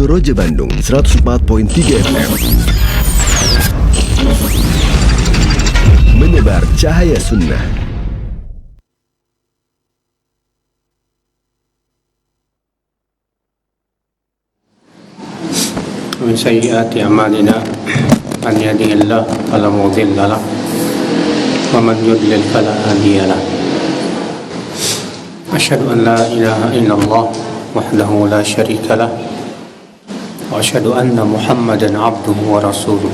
Roja Bandung 104.3 FM. Menebar cahaya sunnah. Min sayyiati a'malina man yahdihillahu fala mudilla lahu wa man yudlil fala hadiya lahu. Asyhadu an la ilaha illallah wahdahu la syarika lah wa asyhadu anna Muhammadan abduhu wa rasuluh.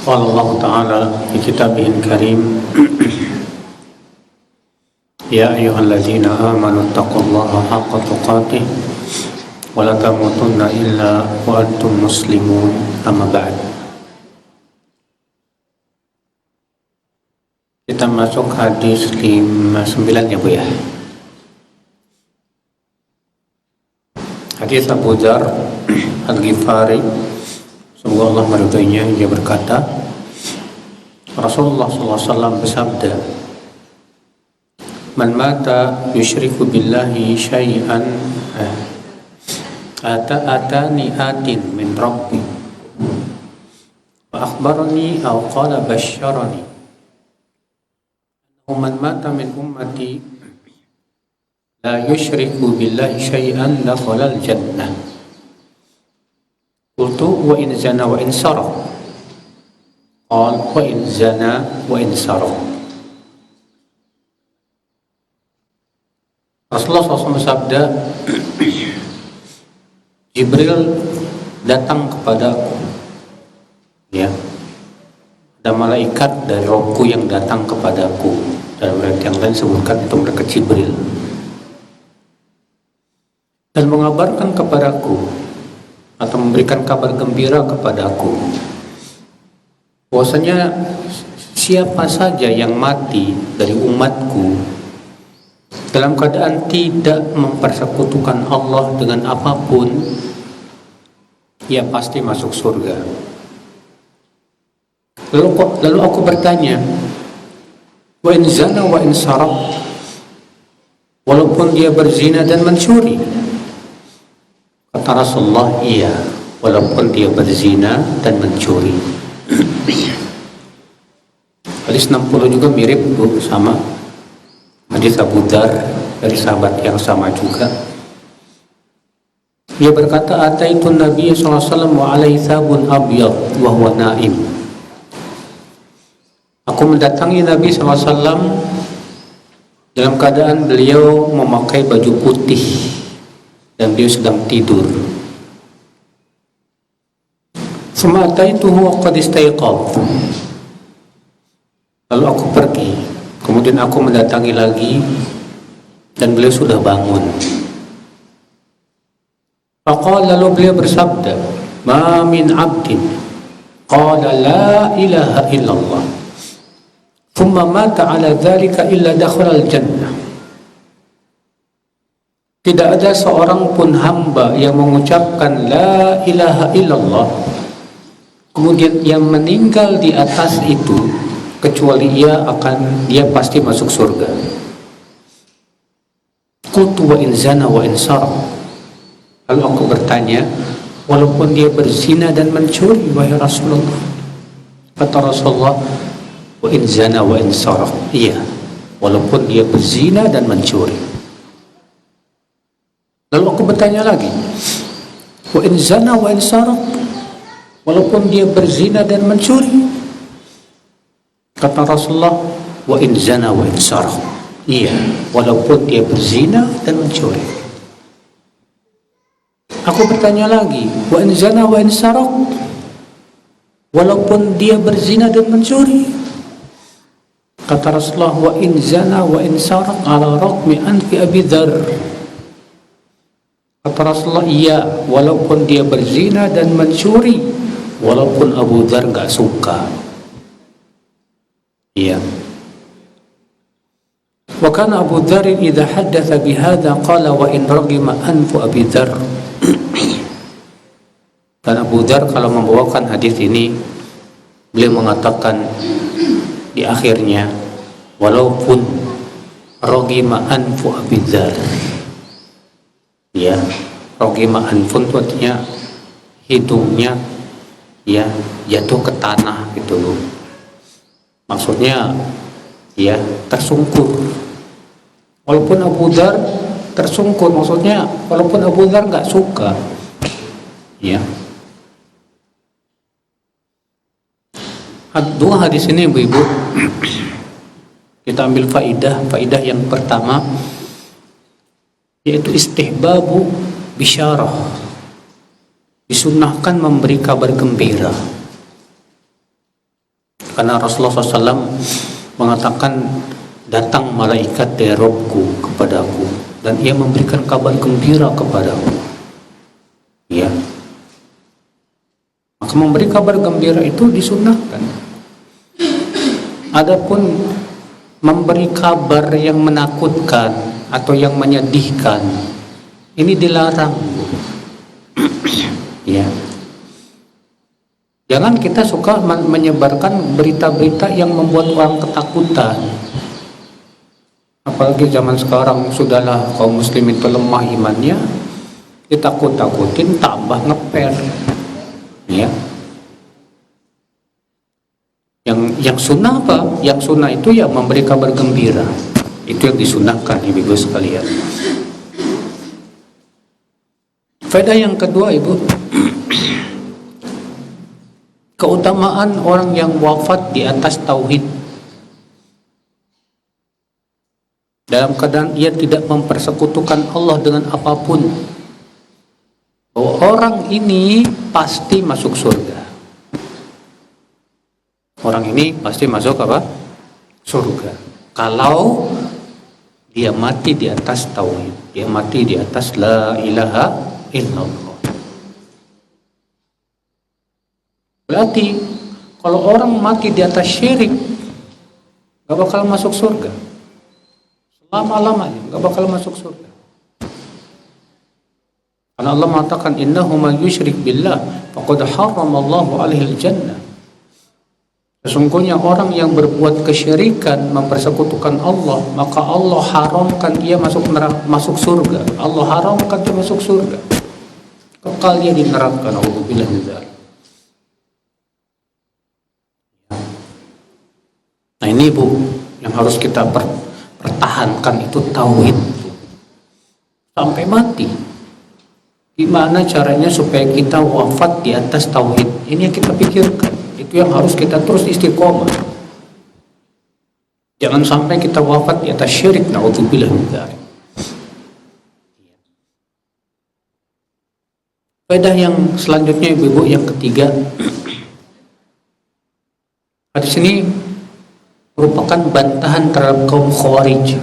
Qala Allah Ta'ala fi kitabihil karim Ya ayyuhalladzina amanu taqullaha haqqa tuqatih wa la tamutunna illa wa antum muslimun, amma ba'd. Kita masuk hadis 59 ya Bu ya. Hadis Abu Dzar Al-Ghifari, semoga Allah meridhoinya, dia berkata, Rasulullah SAW bersabda, Man mata yusyriku billahi syai'an atani atin min rabbi wa akhbarani aw qala basyarani man mata min ummati la yusyriku billahi syai'an dakhala al-jannah. Qultu wa in zana wa in saraq. Qala wa in zana wa in saraq. Rasulullah SAW bersabda, Jibril datang kepadaku, ya, ada malaikat dari Robku yang datang kepadaku. Dalam ayat yang lain sebutkan itu mereka Jibril, dan mengabarkan kepadaku atau memberikan kabar gembira kepadaku bahwasanya siapa saja yang mati dari umatku dalam keadaan tidak mempersekutukan Allah dengan apapun, ia pasti masuk surga. Lalu aku bertanya, wa in zana wa in saraq, walaupun dia berzina dan mencuri? Kata Rasulullah, iya, walaupun dia berzina dan mencuri. Hadis 60 juga mirip Bu, sama hadis Abu Dzar dari sahabat yang sama juga. Dia berkata, Ataitu Nabi SAW wa alaihi thabun abyad wa huwa naim. Aku mendatangi Nabi SAW dalam keadaan beliau memakai baju putih dan beliau sedang tidur. Summa ataituhu wa qad istayqadh. Lalu aku pergi. Kemudian aku mendatangi lagi dan beliau sudah bangun. Faqala, lalu beliau bersabda, Ma min abdin qala la ilaha illallah thumma mata ala dhalika illa dakhala al-jannah. Tidak ada seorang pun hamba yang mengucapkan la ilaha illallah kemudian yang meninggal di atas itu kecuali dia pasti masuk surga. Qultu wa in zana wa in saraq. Lalu aku bertanya, walaupun dia berzina dan mencuri wahai Rasulullah? Kata Rasulullah, wa in zana wa in saraq. Iya, walaupun dia berzina dan mencuri. Lalu aku bertanya lagi, wa in zana wa in saraq, walaupun dia berzina dan mencuri? Kata Rasulullah, wa in zana wa in saraq. Iya, walaupun dia berzina dan mencuri. Aku bertanya lagi, wa in zana wa in saraq, walaupun dia berzina dan mencuri? Kata Rasulullah, wa in zana wa in saraq ala raqmi anfi Abi Dzar. Kata Rasulullah, iya, walaupun dia berzina dan mencuri, walaupun Abu Dzar gak suka. Iya. Wa kana Abu Dzar idza haddatsa bihadza qala wa in ragima anfu Abi Dzar. Dan Abu Dzar kalau membawakan hadis ini, beliau mengatakan di akhirnya, walaupun rogima anfu Abi Dzar, ya, rogima anfun itu artinya hidungnya ya jatuh ke tanah gitu loh. Maksudnya ya tersungkur. Walaupun Abu Dzar tersungkur, maksudnya walaupun Abu Dzar nggak suka, ya. Dua hadis ini ibu-ibu, kita ambil faidah yang pertama yaitu istihbabu bisyarah, disunnahkan memberi kabar gembira, karena Rasulullah SAW mengatakan datang malaikat dari Robku kepadaku dan ia memberikan kabar gembira kepadaku, ya. Maka memberi kabar gembira itu disunnahkan. Adapun memberi kabar yang menakutkan atau yang menyedihkan, ini dilarang. Ya. Jangan kita suka menyebarkan berita-berita yang membuat orang ketakutan. Apalagi zaman sekarang, sudahlah kaum muslimin itu lemah imannya, ditakut-takutin tambah ngeper. Ya. Yang sunnah apa? Yang sunnah itu ya memberi kabar gembira. Itu yang disunahkan ibu-ibu sekalian. Faedah yang kedua ibu, keutamaan orang yang wafat di atas tauhid, dalam keadaan ia tidak mempersekutukan Allah dengan apapun, bahwa orang ini pasti masuk surga. Orang ini pasti masuk apa? Surga. Kalau dia mati di atas tauhid, dia mati di atas la ilaha illallah. Berarti kalau orang mati di atas syirik, gak bakal masuk surga. Selama-lamanya gak bakal masuk surga. Karena Allah mengatakan innahu man yusyrik billah faqad harramallahu alaihi al-jannah. Sesungguhnya orang yang berbuat kesyirikan, mempersekutukan Allah, maka Allah haramkan dia masuk neraka, masuk surga. Allah haramkan dia masuk surga. Kekal dia di neraka. Nauzubillah min dzalik. Nah ini Bu, yang harus kita pertahankan itu tauhid sampai mati. Gimana caranya supaya kita wafat di atas tauhid? Ini yang kita pikirkan. Itu yang harus kita terus istiqomah. Jangan sampai kita wafat di atas syirik. Nauzubillah min dzalik. Faedah yang selanjutnya ibu-ibu, yang ketiga, hadis ini merupakan bantahan terhadap kaum Khawarij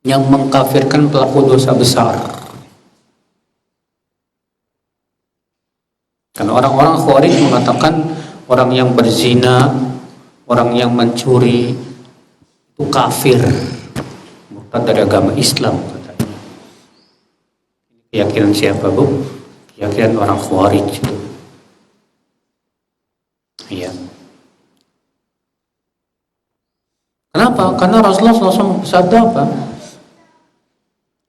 yang mengkafirkan pelaku dosa besar. Karena orang-orang Khawarij mengatakan orang yang berzina, orang yang mencuri itu kafir, murtad dari agama Islam katanya. Keyakinan siapa Bu? Keyakinan orang Khawarij itu. Iya. Kenapa? Karena Rasulullah SAW bersabda apa?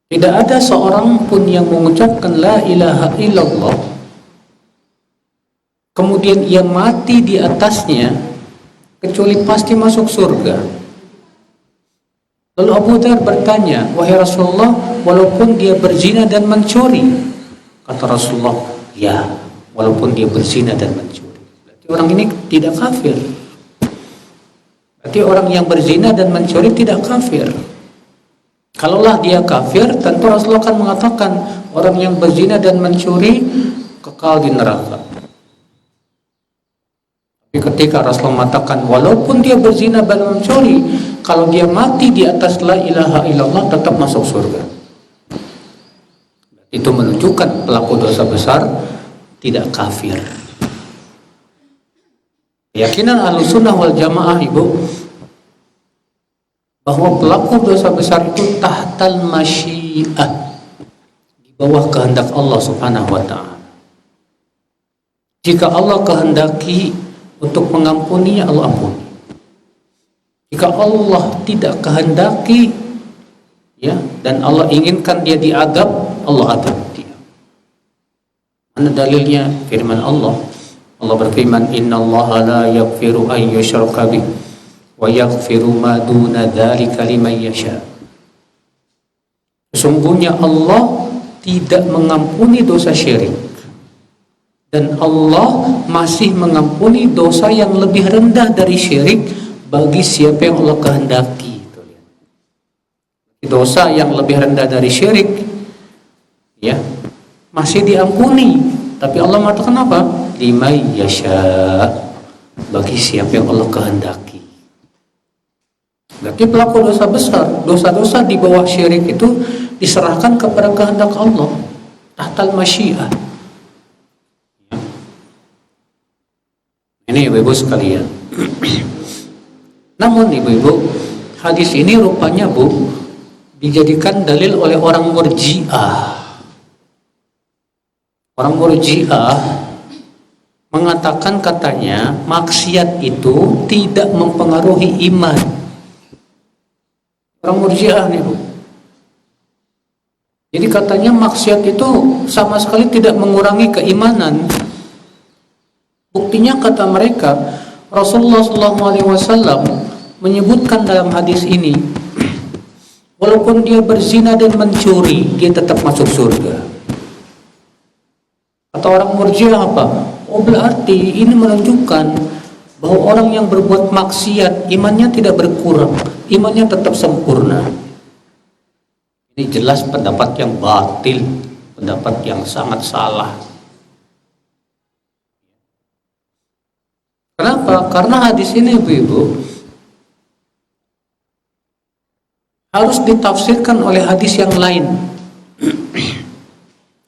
Tidak ada seorang pun yang mengucapkan la ilaha illallah kemudian ia mati di atasnya kecuali pasti masuk surga. Lalu Abu Dzar bertanya, wahai Rasulullah, walaupun dia berzina dan mencuri? Kata Rasulullah, ya, walaupun dia berzina dan mencuri. Berarti orang ini tidak kafir. Berarti orang yang berzina dan mencuri tidak kafir. Kalaulah dia kafir, tentu Rasulullah akan mengatakan orang yang berzina dan mencuri kekal di neraka. Ketika Rasulullah mengatakan walaupun dia berzina dan mencuri, kalau dia mati di atas la ilaha illallah tetap masuk surga. Itu menunjukkan pelaku dosa besar tidak kafir. Keyakinan Ahlussunnah wal Jamaah ibu, bahwa pelaku dosa besar itu tahtal masyiah, di bawah kehendak Allah Subhanahu wa ta'ala. Jika Allah kehendaki untuk mengampuninya, Allah ampuni. Jika Allah tidak kehendaki, ya, dan Allah inginkan dia diadab, Allah adab dia. Mana dalilnya? Firman Allah. Allah berfirman, "Innallaha la yaghfiru an yushraka bih wa yaghfiru ma duna dzalika liman yasha." Sesungguhnya Allah tidak mengampuni dosa syirik, dan Allah masih mengampuni dosa yang lebih rendah dari syirik bagi siapa yang Allah kehendaki. Dosa yang lebih rendah dari syirik, ya, masih diampuni, tapi Allah mengatakan apa? Liman yasha, bagi siapa yang Allah kehendaki. Berarti pelaku dosa besar, dosa-dosa di bawah syirik itu diserahkan kepada kehendak Allah, tahtal masyiah. Ya. Ini ibu-ibu sekalian. Namun ibu-ibu, hadis ini rupanya dijadikan dalil oleh orang Murji'ah. Orang Murji'ah mengatakan, katanya maksiat itu tidak mempengaruhi iman. Orang Murji'ah nih, Bu. Jadi katanya maksiat itu sama sekali tidak mengurangi keimanan. Buktinya kata mereka, Rasulullah SAW menyebutkan dalam hadis ini, walaupun dia berzina dan mencuri, dia tetap masuk surga. Kata orang Murji'ah apa? Oh, berarti ini menunjukkan bahwa orang yang berbuat maksiat imannya tidak berkurang, imannya tetap sempurna. Ini jelas pendapat yang batil, pendapat yang sangat salah. Kenapa? Karena hadis ini, ibu-ibu, harus ditafsirkan oleh hadis yang lain.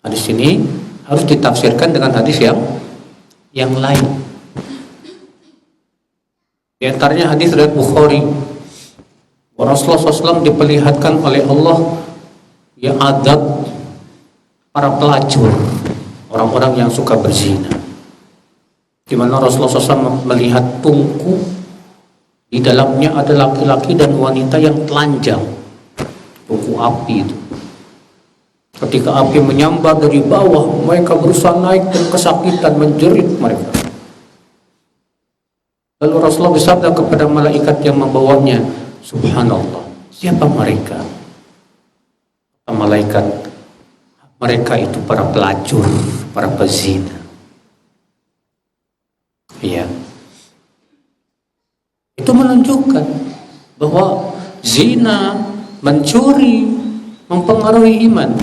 Hadis ini harus ditafsirkan dengan hadis yang lain. Di antaranya hadis riwayat Bukhari, Rasulullah SAW diperlihatkan oleh Allah ya adab para pelacur, orang-orang yang suka berzina. Di mana Rasulullah SAW melihat tungku, di dalamnya ada laki-laki dan wanita yang telanjang, tungku api itu. Ketika api menyambar dari bawah, mereka berusaha naik dan kesakitan, menjerit mereka. Lalu Rasulullah bersabda kepada malaikat yang membawanya, "Subhanallah, siapa mereka?" Kata malaikat, "Mereka itu para pelacur, para pezina." Iya. Itu menunjukkan bahwa zina, mencuri mempengaruhi iman,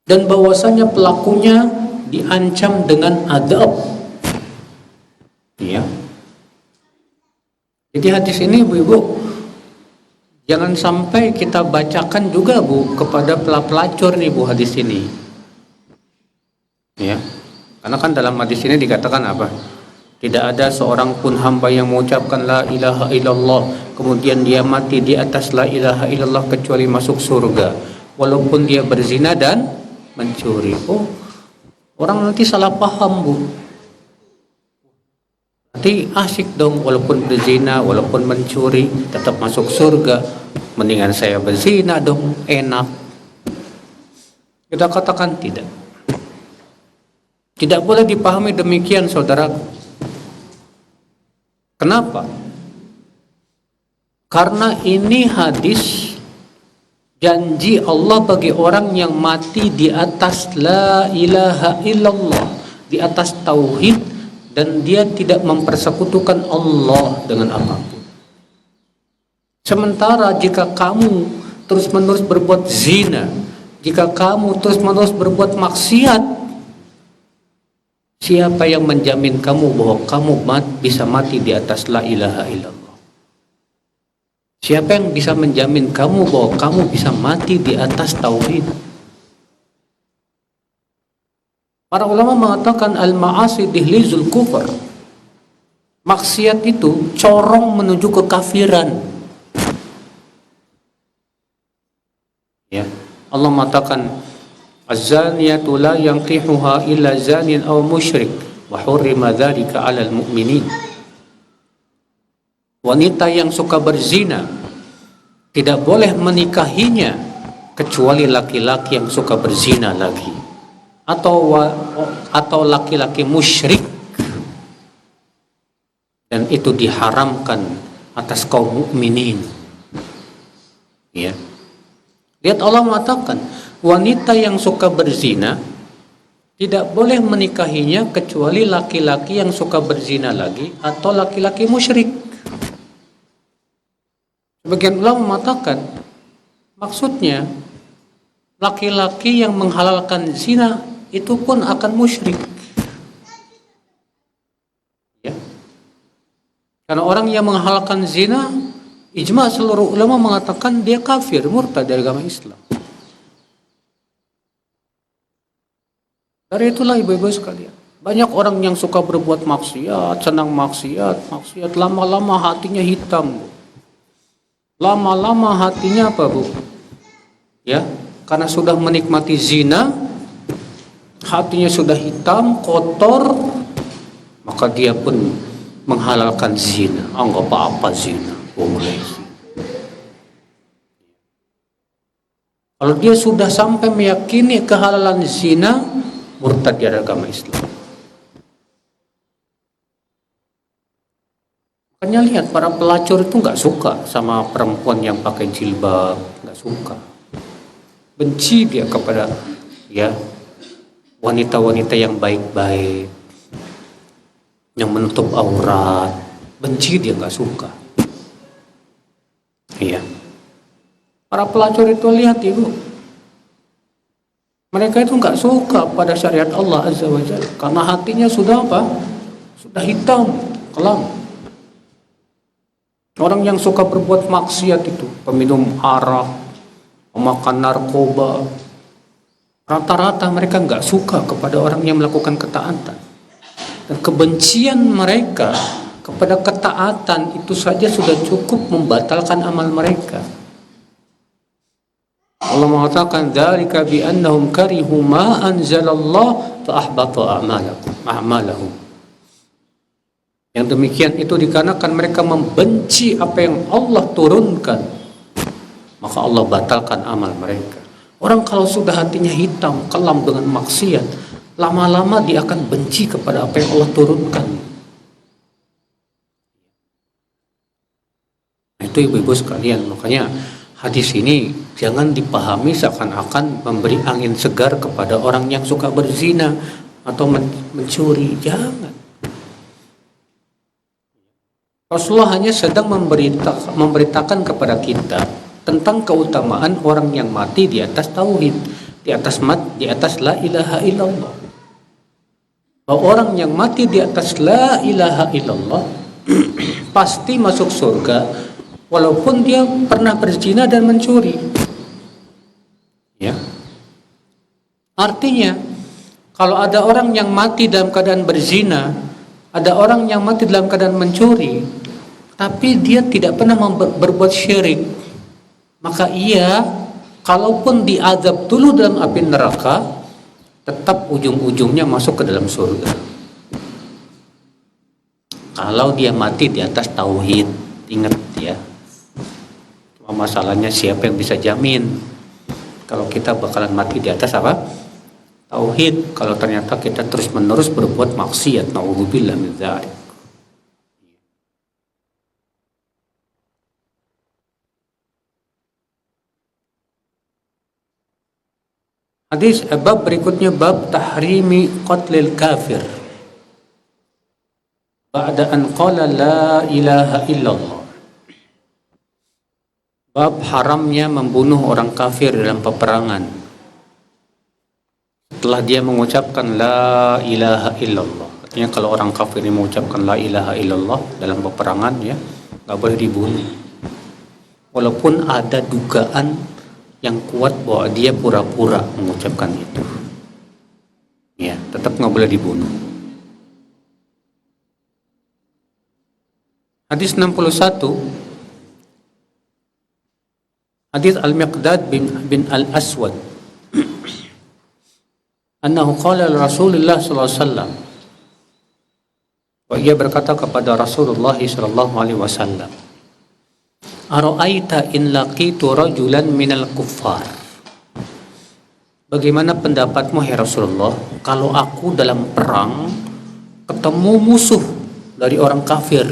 dan bahwasanya pelakunya diancam dengan adab. Ya. Jadi hadis ini, ibu-ibu, jangan sampai kita bacakan juga, Bu, kepada pelacur nih, Bu, hadis ini. Ya. Karena kan dalam hadis ini dikatakan apa? Tidak ada seorang pun hamba yang mengucapkan la ilaha illallah kemudian dia mati di atas la ilaha illallah kecuali masuk surga, walaupun dia berzina dan mencuri. Oh, orang nanti salah paham, Bu. Nanti asik dong, walaupun berzina, walaupun mencuri tetap masuk surga. Mendingan saya berzina dong, enak. Kita katakan tidak. Tidak boleh dipahami demikian, saudaraku. Kenapa? Karena ini hadis janji Allah bagi orang yang mati di atas la ilaha illallah, di atas tauhid, dan dia tidak mempersekutukan Allah dengan apapun. Sementara jika kamu terus-menerus berbuat zina, jika kamu terus-menerus berbuat maksiat, siapa yang menjamin kamu bahwa kamu bisa mati di atas la ilaha illallah? Siapa yang bisa menjamin kamu bahwa kamu bisa mati di atas tauhid? Para ulama mengatakan al-ma'asi dihlizul kufur. Maksiat itu corong menuju kekafiran. Ya, Allah mengatakan Az-zaniyatu la yanqihuha illa zanin aw musyrik wa hurrima dzalika 'alal mu'minin. Wanita yang suka berzina tidak boleh menikahinya kecuali laki-laki yang suka berzina lagi, atau laki-laki musyrik, dan itu diharamkan atas kaum mukminin. Ya. Lihat, Allah mengatakan wanita yang suka berzina tidak boleh menikahinya kecuali laki-laki yang suka berzina lagi atau laki-laki musyrik. Sebagian ulama mengatakan maksudnya laki-laki yang menghalalkan zina itu pun akan musyrik. Ya. Karena orang yang menghalalkan zina, ijma seluruh ulama mengatakan dia kafir, murtad dari agama Islam. Dari itulah ibu-ibu sekalian, banyak orang yang suka berbuat maksiat, senang maksiat, lama-lama hatinya hitam, Bu. Lama-lama hatinya apa, Bu? Ya, karena sudah menikmati zina, hatinya sudah hitam, kotor, maka dia pun menghalalkan zina. Enggak apa-apa zina, boleh. Kalau dia sudah sampai meyakini kehalalan zina, murtad dari agama Islam. Makanya lihat, para pelacur itu nggak suka sama perempuan yang pakai jilbab, nggak suka. Benci dia kepada wanita-wanita yang baik-baik, yang menutup aurat. Benci dia, nggak suka. Iya. Para pelacur itu, lihat ibu, mereka itu nggak suka pada syariat Allah Azza wa Jalla karena hatinya sudah apa? Sudah hitam, kelam. Orang yang suka berbuat maksiat itu, peminum arak, pemakan narkoba, rata-rata mereka nggak suka kepada orang yang melakukan ketaatan. Dan kebencian mereka kepada ketaatan itu saja sudah cukup membatalkan amal mereka. Allah mengatakan, dzalika bi annahum karihu ma anzalallah fa ahbata a'malahum. Yang demikian itu dikarenakan mereka membenci apa yang Allah turunkan, maka Allah batalkan amal mereka. Orang kalau sudah hatinya hitam, kelam dengan maksiat, lama-lama dia akan benci kepada apa yang Allah turunkan. Itu ibu-ibu sekalian, makanya hadis ini jangan dipahami seakan-akan memberi angin segar kepada orang yang suka berzina atau mencuri. Jangan. Rasulullah hanya sedang memberitakan kepada kita tentang keutamaan orang yang mati di atas tauhid, di atas la ilaha illallah. Bahwa orang yang mati di atas la ilaha illallah pasti masuk surga walaupun dia pernah berzina dan mencuri. Ya. Artinya, kalau ada orang yang mati dalam keadaan berzina, ada orang yang mati dalam keadaan mencuri, tapi dia tidak pernah berbuat syirik, maka ia, kalaupun diazab dulu dalam api neraka, tetap ujung-ujungnya masuk ke dalam surga. Kalau dia mati di atas tauhid, ingat ya. Cuma masalahnya siapa yang bisa jamin kalau kita bakalan mati di atas apa? Tauhid. Kalau ternyata kita terus-menerus berbuat maksiat, naudzubillah min dzalik. Hadis bab berikutnya, bab tahrimi qatlil kafir ba'da an qala la ilaha illallah. Bab haramnya membunuh orang kafir dalam peperangan setelah dia mengucapkan la ilaha illallah. Artinya kalau orang kafir ini mengucapkan la ilaha illallah dalam peperangan, ya nggak boleh dibunuh, walaupun ada dugaan yang kuat bahwa dia pura-pura mengucapkan itu, ya tetap nggak boleh dibunuh. Hadis 61, hadis Al-Miqdad bin Al-Aswad annahu qala Rasulullah sallallahu alaihi wasallam, ia berkata kepada Rasulullah sallallahu alaihi wasallam, ara'aita in laqitu rajulan minal kuffar, bagaimana pendapatmu hai Rasulullah kalau aku dalam perang ketemu musuh dari orang kafir,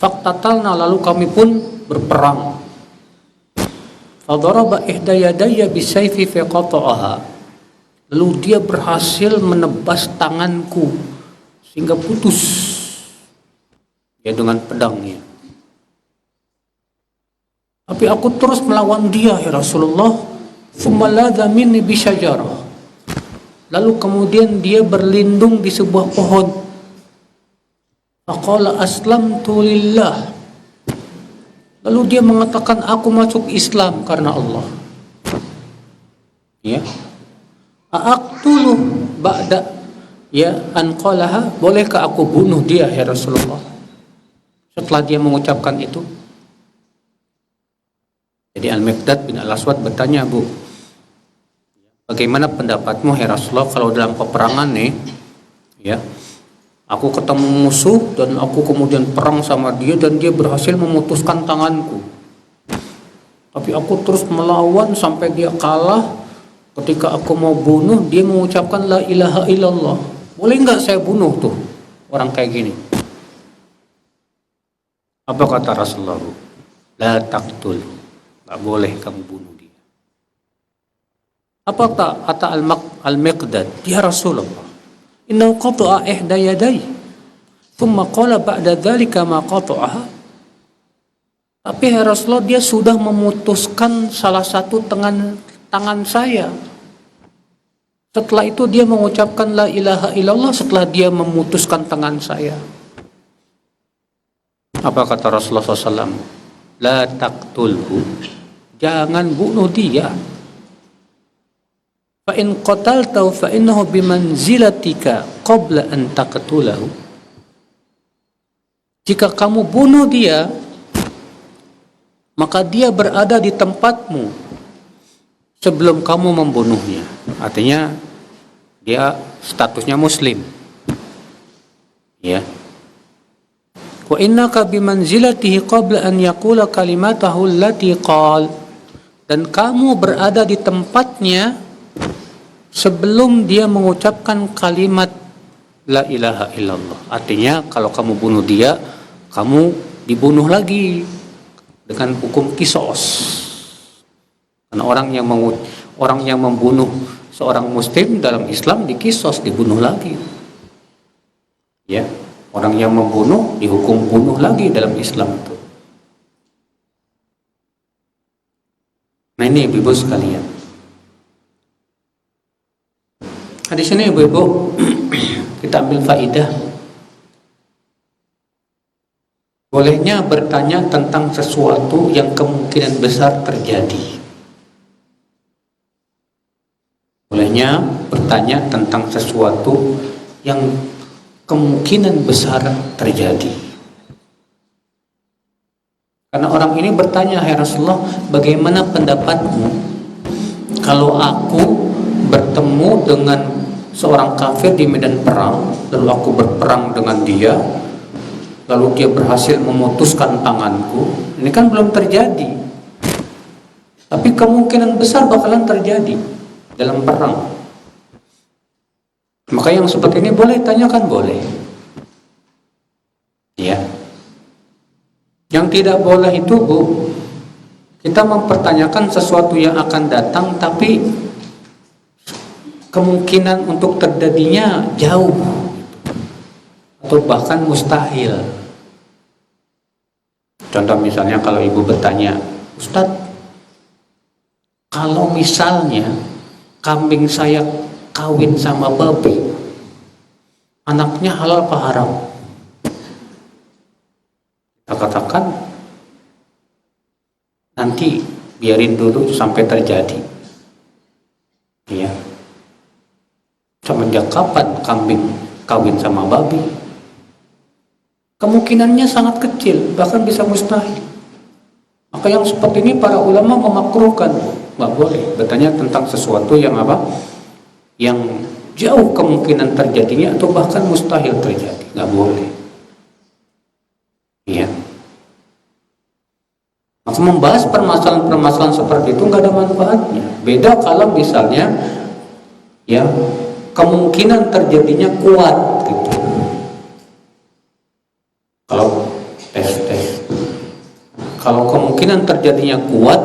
faqtatalna, lalu kami pun berperang, fadaraba ihda yadayya bisayfi faqata'aha, lalu dia berhasil menebas tanganku sehingga putus ya dengan pedangnya. Tapi aku terus melawan dia ya Rasulullah. Thumma ladha minni bisyajarah, lalu kemudian dia berlindung di sebuah pohon. Faqala aslamtu lillah, lalu dia mengatakan aku masuk Islam karena Allah. Ya, aqtulu ba'da ya anqalaha, bolehkah aku bunuh dia ya Rasulullah setelah dia mengucapkan itu? Jadi Al-Miqdad bin Al-Aswad bertanya, Bu, bagaimana pendapatmu ya Rasulullah kalau dalam peperangan nih ya, aku ketemu musuh dan aku kemudian perang sama dia dan dia berhasil memutuskan tanganku, tapi aku terus melawan sampai dia kalah. Ketika aku mau bunuh, dia mengucapkan la ilaha illallah. Boleh nggak saya bunuh tuh orang kayak gini? Apa kata Rasulullah? La taqtul, nggak boleh kamu bunuh dia. Apa kata Al-Miqdad? Ya Rasulullah, innahu qata'a ihda yaday, thumma qala ba'da dzalika ma qata'aha. Tapi ya Rasulullah, dia sudah memutuskan salah satu tangan saya. Setelah itu dia mengucapkan la ilaha illallah setelah dia memutuskan tangan saya. Apa kata Rasulullah SAW? La taqtulhu, jangan bunuh dia. Fa in qataltahu fa innahu bimanzilatika qabla an taqtulahu. Jika kamu bunuh dia, maka dia berada di tempatmu sebelum kamu membunuhnya. Artinya dia statusnya muslim. Ya. Wa innaka bimanzilatihi qabla an yaqula kalimatahu allati qal, dan kamu berada di tempatnya sebelum dia mengucapkan kalimat la ilaha illallah. Artinya kalau kamu bunuh dia, kamu dibunuh lagi dengan hukum kisos. Karena orang yang membunuh seorang muslim dalam Islam dikisos, dibunuh lagi. Ya, orang yang membunuh dihukum bunuh lagi dalam Islam itu. Nah ini ibu-ibu sekalian. Di sini ibu-ibu kita ambil faidah. Bolehnya bertanya tentang sesuatu yang kemungkinan besar terjadi. Bolehnya bertanya tentang sesuatu yang kemungkinan besar terjadi. Karena orang ini bertanya, "Hai Rasulullah, bagaimana pendapatmu kalau aku bertemu dengan seorang kafir di medan perang, lalu aku berperang dengan dia, lalu dia berhasil memutuskan tanganku?" Ini kan belum terjadi, tapi kemungkinan besar bakalan terjadi dalam perang. Maka yang seperti ini boleh tanyakan, boleh. Ya. Yang tidak boleh itu, Bu, kita mempertanyakan sesuatu yang akan datang tapi kemungkinan untuk terjadinya jauh atau bahkan mustahil. Contoh misalnya kalau ibu bertanya, "Ustadz, kalau misalnya kambing saya kawin sama babi, anaknya halal apa haram?" Kita katakan, nanti biarin dulu sampai terjadi. Ya. Semenjak kapan kambing kawin sama babi? Kemungkinannya sangat kecil, bahkan bisa mustahil. Maka yang seperti ini para ulama memakruhkan, nggak boleh bertanya tentang sesuatu yang apa? yang jauh kemungkinan terjadinya atau bahkan mustahil terjadi. Nggak boleh. Ya. Maka membahas permasalahan-permasalahan seperti itu nggak ada manfaatnya. Beda kalau misalnya ya kemungkinan terjadinya kuat gitu. Kalau tes. Kalau kemungkinan terjadinya kuat,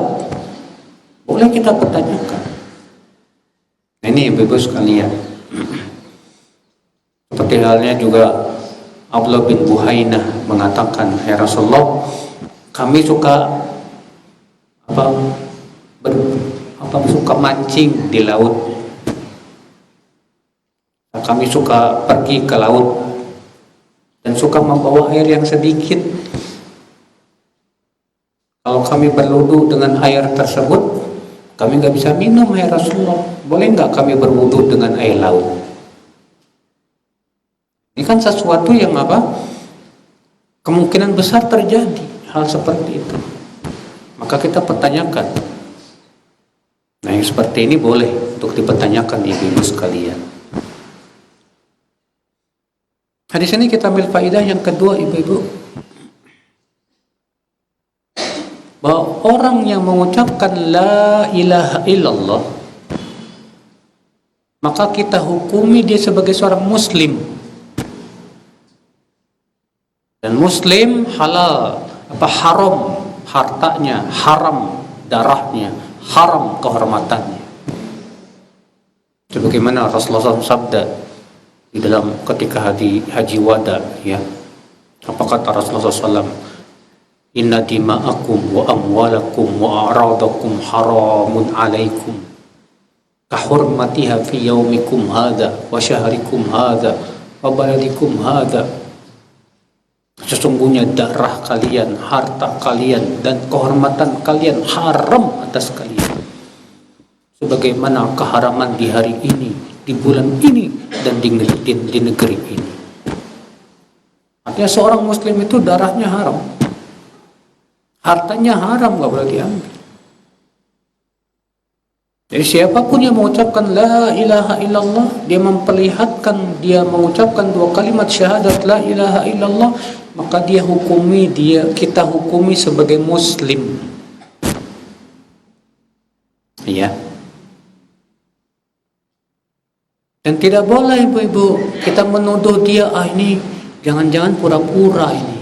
boleh kita pertanyakan. Nah, ini Ibu sekalian. Seperti halnya juga Abdullah bin Buhainah mengatakan, "Ya Rasulullah, kami suka suka mancing di laut. Kami suka pergi ke laut dan suka membawa air yang sedikit. Kalau kami berwudu dengan air tersebut, kami nggak bisa minum, ya Rasulullah. Boleh nggak kami berwudu dengan air laut?" Ini kan sesuatu yang kemungkinan besar terjadi hal seperti itu. Maka kita pertanyakan. Nah, yang seperti ini boleh untuk dipertanyakan ibu-ibu sekalian. Hadis ini kita ambil faedah yang kedua, ibu-ibu, bahwa orang yang mengucapkan la ilaha illallah, maka kita hukumi dia sebagai seorang muslim. Dan muslim halal, haram hartanya, haram darahnya, haram kehormatannya. Sebagaimana Rasulullah SAW sabda di dalam ketika haji wada, ya. Apa kata Rasulullah SAW? "Inna dima'akum wa amwalakum wa a'radakum haramun alaikum kahurmatiha fi yaumikum hadha wa syahrikum hadha wa baladikum hadha." Sesungguhnya darah kalian, harta kalian, dan kehormatan kalian haram atas kalian, sebagaimana keharaman di hari ini, di bulan ini, dan di negeri ini. Artinya seorang muslim itu darahnya haram, hartanya haram, gak boleh diambil. Jadi siapapun yang mengucapkan la ilaha illallah, dia memperlihatkan, dia mengucapkan dua kalimat syahadat la ilaha illallah, maka kita hukumi sebagai muslim. Ya. Dan tidak boleh ibu-ibu kita menuduh dia, ini jangan-jangan pura-pura ini.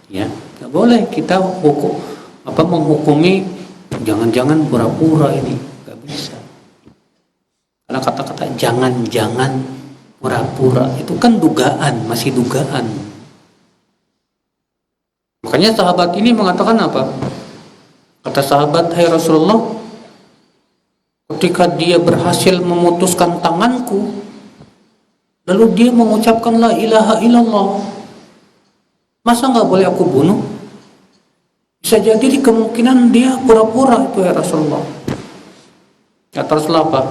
Ya, tidak boleh kita menghukumi jangan-jangan pura-pura ini, nggak bisa. Karena kata-kata jangan-jangan pura-pura itu kan dugaan, masih dugaan. Makanya sahabat ini mengatakan apa? Kata sahabat, "Hai Rasulullah, ketika dia berhasil memutuskan tanganku, lalu dia mengucapkan la ilaha illallah, masa nggak boleh aku bunuh? Bisa jadi di kemungkinan dia pura-pura itu, ya Rasulullah." Kata Rasulullah apa?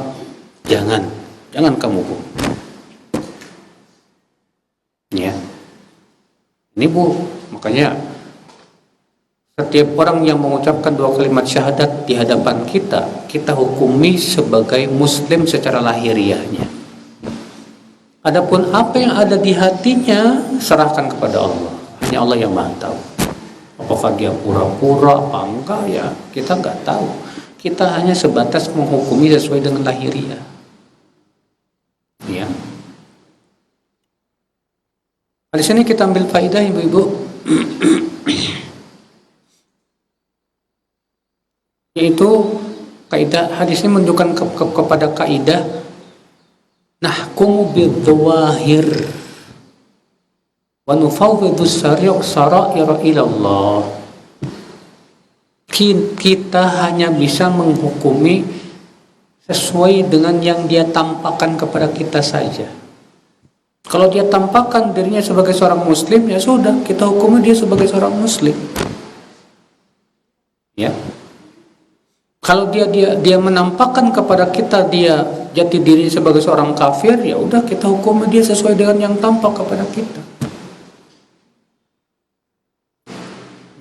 Jangan kamu bunuh. Ya, ini Bu, makanya setiap orang yang mengucapkan dua kalimat syahadat di hadapan kita hukumi sebagai muslim secara lahiriahnya. Adapun apa yang ada di hatinya, serahkan kepada Allah. Hanya Allah yang Maha tahu. Apakah dia pura-pura apa enggak, ya kita nggak tahu. Kita hanya sebatas menghukumi sesuai dengan lahiriah. Ya. Di sini kita ambil faidah, ibu-ibu, yaitu kaidah hadis ini menunjukkan kepada kaidah nahkumu bidzawahir wa nufawwidu sarair ila Allah. Kita hanya bisa menghukumi sesuai dengan yang dia tampakkan kepada kita saja. Kalau dia tampakkan dirinya sebagai seorang muslim, ya sudah, kita hukumi dia sebagai seorang muslim. Ya. Kalau dia menampakkan kepada kita dia jati diri sebagai seorang kafir, ya udah, kita hukumi dia sesuai dengan yang tampak kepada kita.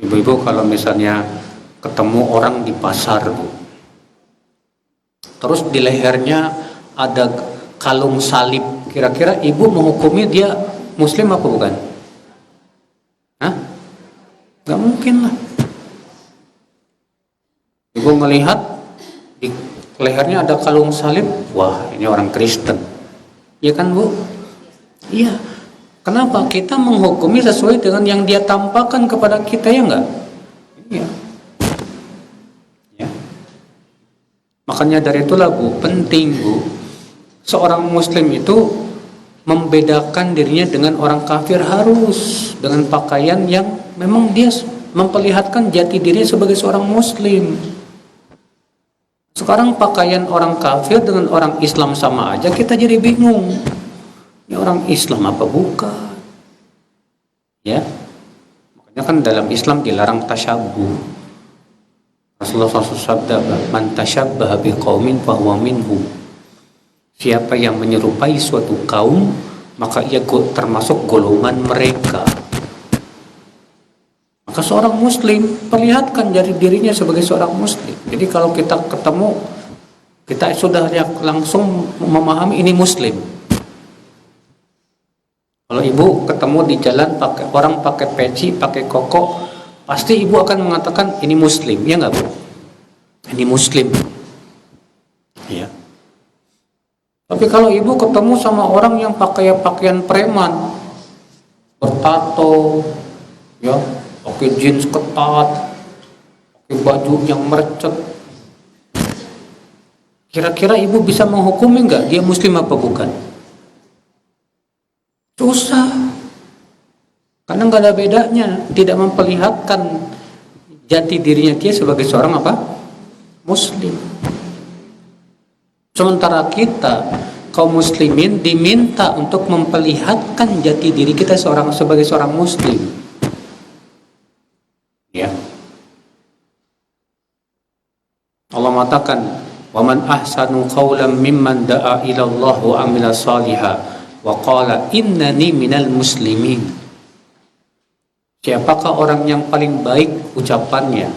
Ibu-ibu kalau misalnya ketemu orang di pasar, Bu, terus di lehernya ada kalung salib, kira-kira ibu menghukumi dia muslim apa bukan? Hah? Gak mungkin lah. Ibu melihat di lehernya ada kalung salib, wah ini orang Kristen. Iya kan Bu? Iya. Kenapa? Kita menghukumi sesuai dengan yang dia tampakkan kepada kita, ya enggak? Iya. Ya. Makanya dari itulah Bu, penting Bu, seorang muslim itu membedakan dirinya dengan orang kafir harus dengan pakaian yang memang dia memperlihatkan jati dirinya sebagai seorang muslim. Sekarang pakaian orang kafir dengan orang Islam sama aja, kita jadi bingung. Ini orang Islam apa bukan? Ya. Makanya kan dalam Islam dilarang tasyabuh. Rasulullah SAW sabda, "Man tasyabbaha biqaumin fahuwa minhum." Siapa yang menyerupai suatu kaum, maka ia termasuk golongan mereka. Maka seorang muslim perlihatkan jati dirinya sebagai seorang muslim. Jadi kalau kita ketemu, kita sudah langsung memahami ini muslim. Kalau ibu ketemu di jalan orang pakai peci, pakai koko, pasti ibu akan mengatakan ini muslim, ya nggak Bu? Ini muslim. Ya. Tapi kalau ibu ketemu sama orang yang pakai pakaian preman, bertato, ya, pakai jeans ketat, pakai baju yang merecet, kira-kira ibu bisa menghukumi nggak dia muslim apa bukan? Susah, karena nggak ada bedanya, tidak memperlihatkan jati dirinya dia sebagai seorang apa? Muslim. Sementara kita kaum muslimin diminta untuk memperlihatkan jati diri kita sebagai seorang muslim. Ya. Allah mengatakan, "Wa man ahsanu qawlan mimman da'a ila Allah wa amila salihah wa qala innani minal muslimin." Siapakah orang yang paling baik ucapannya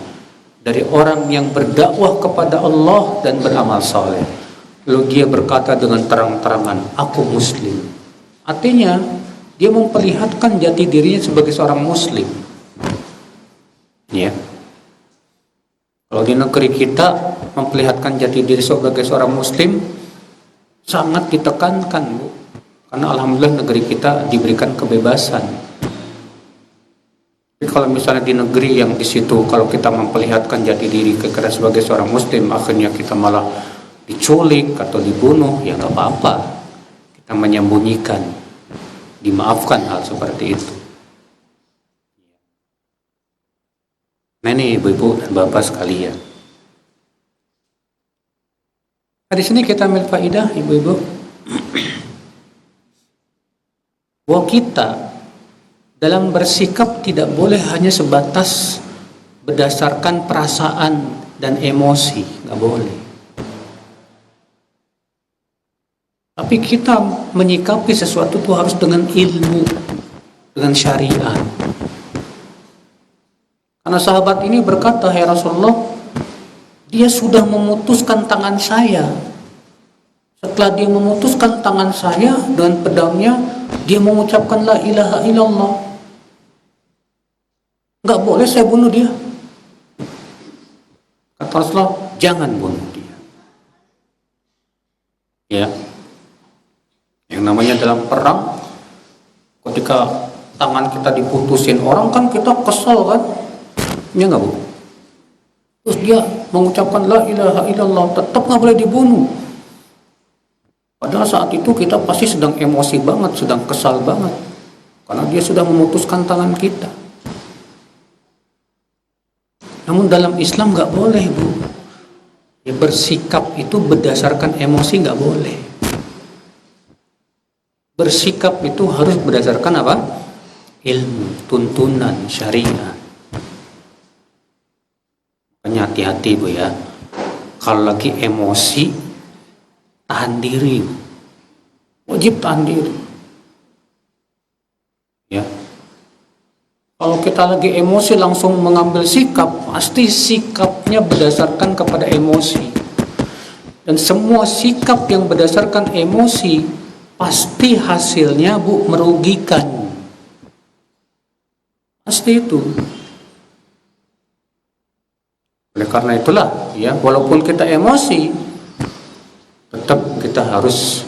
dari orang yang berdakwah kepada Allah dan beramal saleh? Lalu dia berkata dengan terang-terangan, aku muslim. Artinya dia memperlihatkan jati dirinya sebagai seorang muslim. Ya. Kalau di negeri kita memperlihatkan jati diri sebagai seorang muslim sangat ditekankan, Bu. Karena alhamdulillah negeri kita diberikan kebebasan. Tapi kalau misalnya di negeri yang di situ kalau kita memperlihatkan jati diri kita sebagai seorang muslim, akhirnya kita malah diculik atau dibunuh, ya nggak apa-apa, kita menyembunyikan, dimaafkan hal seperti itu. Nah ini ibu-ibu dan bapak sekalian, nah, di sini kita ambil faidah ibu-ibu bahwa kita dalam bersikap tidak boleh hanya sebatas berdasarkan perasaan dan emosi, nggak boleh. Tapi kita menyikapi sesuatu itu harus dengan ilmu, dengan syariat. Karena sahabat ini berkata, "Ya Rasulullah, dia sudah memutuskan tangan saya. Setelah dia memutuskan tangan saya dengan pedangnya, dia mengucapkan la ilaha illallah. Enggak boleh saya bunuh dia." Kata Rasulullah, "Jangan bunuh dia." Ya. Yang namanya dalam perang, ketika tangan kita diputusin orang kan kita kesel kan, ya nggak Bu? Terus dia mengucapkan la ilaha illallah, tetap nggak boleh dibunuh. Padahal saat itu kita pasti sedang emosi banget, sedang kesal banget, karena dia sudah memutuskan tangan kita. Namun dalam Islam nggak boleh Bu. Ya, bersikap itu berdasarkan emosi nggak boleh. Bersikap itu harus berdasarkan apa? Ilmu, tuntunan, syariat. Makanya hati-hati Bu ya. Kalau lagi emosi, tahan diri. Wajib tahan diri. Ya. Kalau kita lagi emosi langsung mengambil sikap, pasti sikapnya berdasarkan kepada emosi. Dan semua sikap yang berdasarkan emosi pasti hasilnya merugikan. Pasti itu. Oleh karena itulah, ya, walaupun kita emosi, tetap kita harus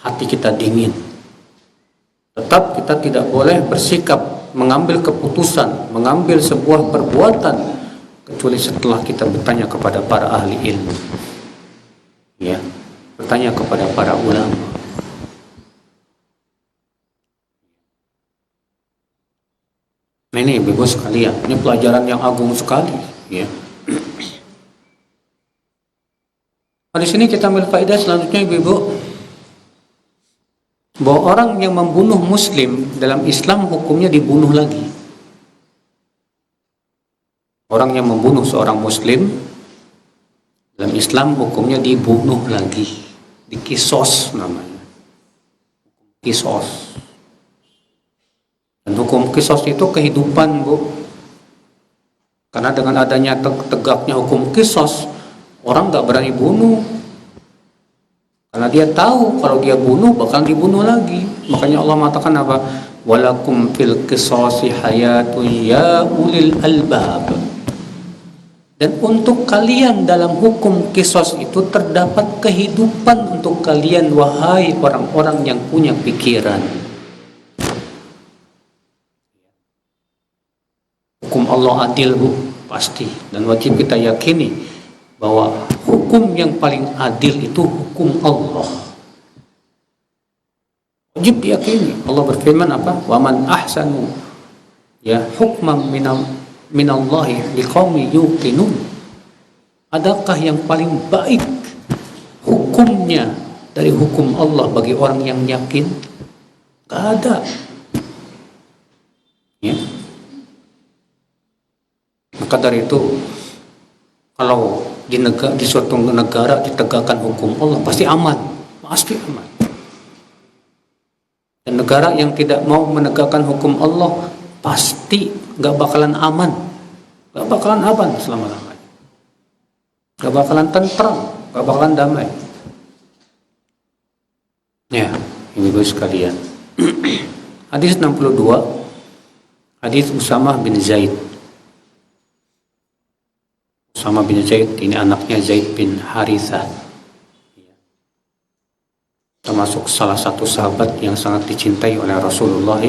hati kita dingin. Tetap kita tidak boleh bersikap, mengambil keputusan, mengambil sebuah perbuatan kecuali setelah kita bertanya kepada para ahli ilmu. Ya, bertanya kepada para ulama. Nah, ini Ibu sekalian, ini pelajaran yang agung sekali, ya. Nah, di sini kita ambil faedah selanjutnya, Ibu, bahwa orang yang membunuh muslim dalam Islam hukumnya dibunuh lagi. Orang yang membunuh seorang muslim dalam Islam hukumnya dibunuh lagi, dikisos namanya, kisos. Dan hukum kisos itu kehidupan, Bu. Karena dengan adanya tegaknya hukum kisos, orang gak berani bunuh. Karena dia tahu kalau dia bunuh bakal dibunuh lagi. Makanya Allah mengatakan apa? Walakum fil qisasi hayatun ya ulil albab. Dan untuk kalian dalam hukum kisos itu terdapat kehidupan untuk kalian, wahai orang-orang yang punya pikiran. Hukum Allah adil, Bu, pasti. Dan wajib kita yakini bahwa hukum yang paling adil itu hukum Allah. Wajib diyakini. Allah berfirman apa? Wa man ahsanu ya hukman minallahi liqaumin yuqinun. Adakah yang paling baik hukumnya dari hukum Allah bagi orang yang yakin? Gak ada. Ya. Maka dari itu, kalau di suatu negara ditegakkan hukum Allah, pasti aman, pasti aman. Dan negara yang tidak mau menegakkan hukum Allah pasti gak bakalan aman, gak bakalan aman selama-lamanya, gak bakalan tentram, gak bakalan damai. Ya, Ibu sekalian. Hadis 62, hadis Usamah bin Zaid. Usamah bin Zaid ini anaknya Zaid bin Harithah, termasuk salah satu sahabat yang sangat dicintai oleh Rasulullah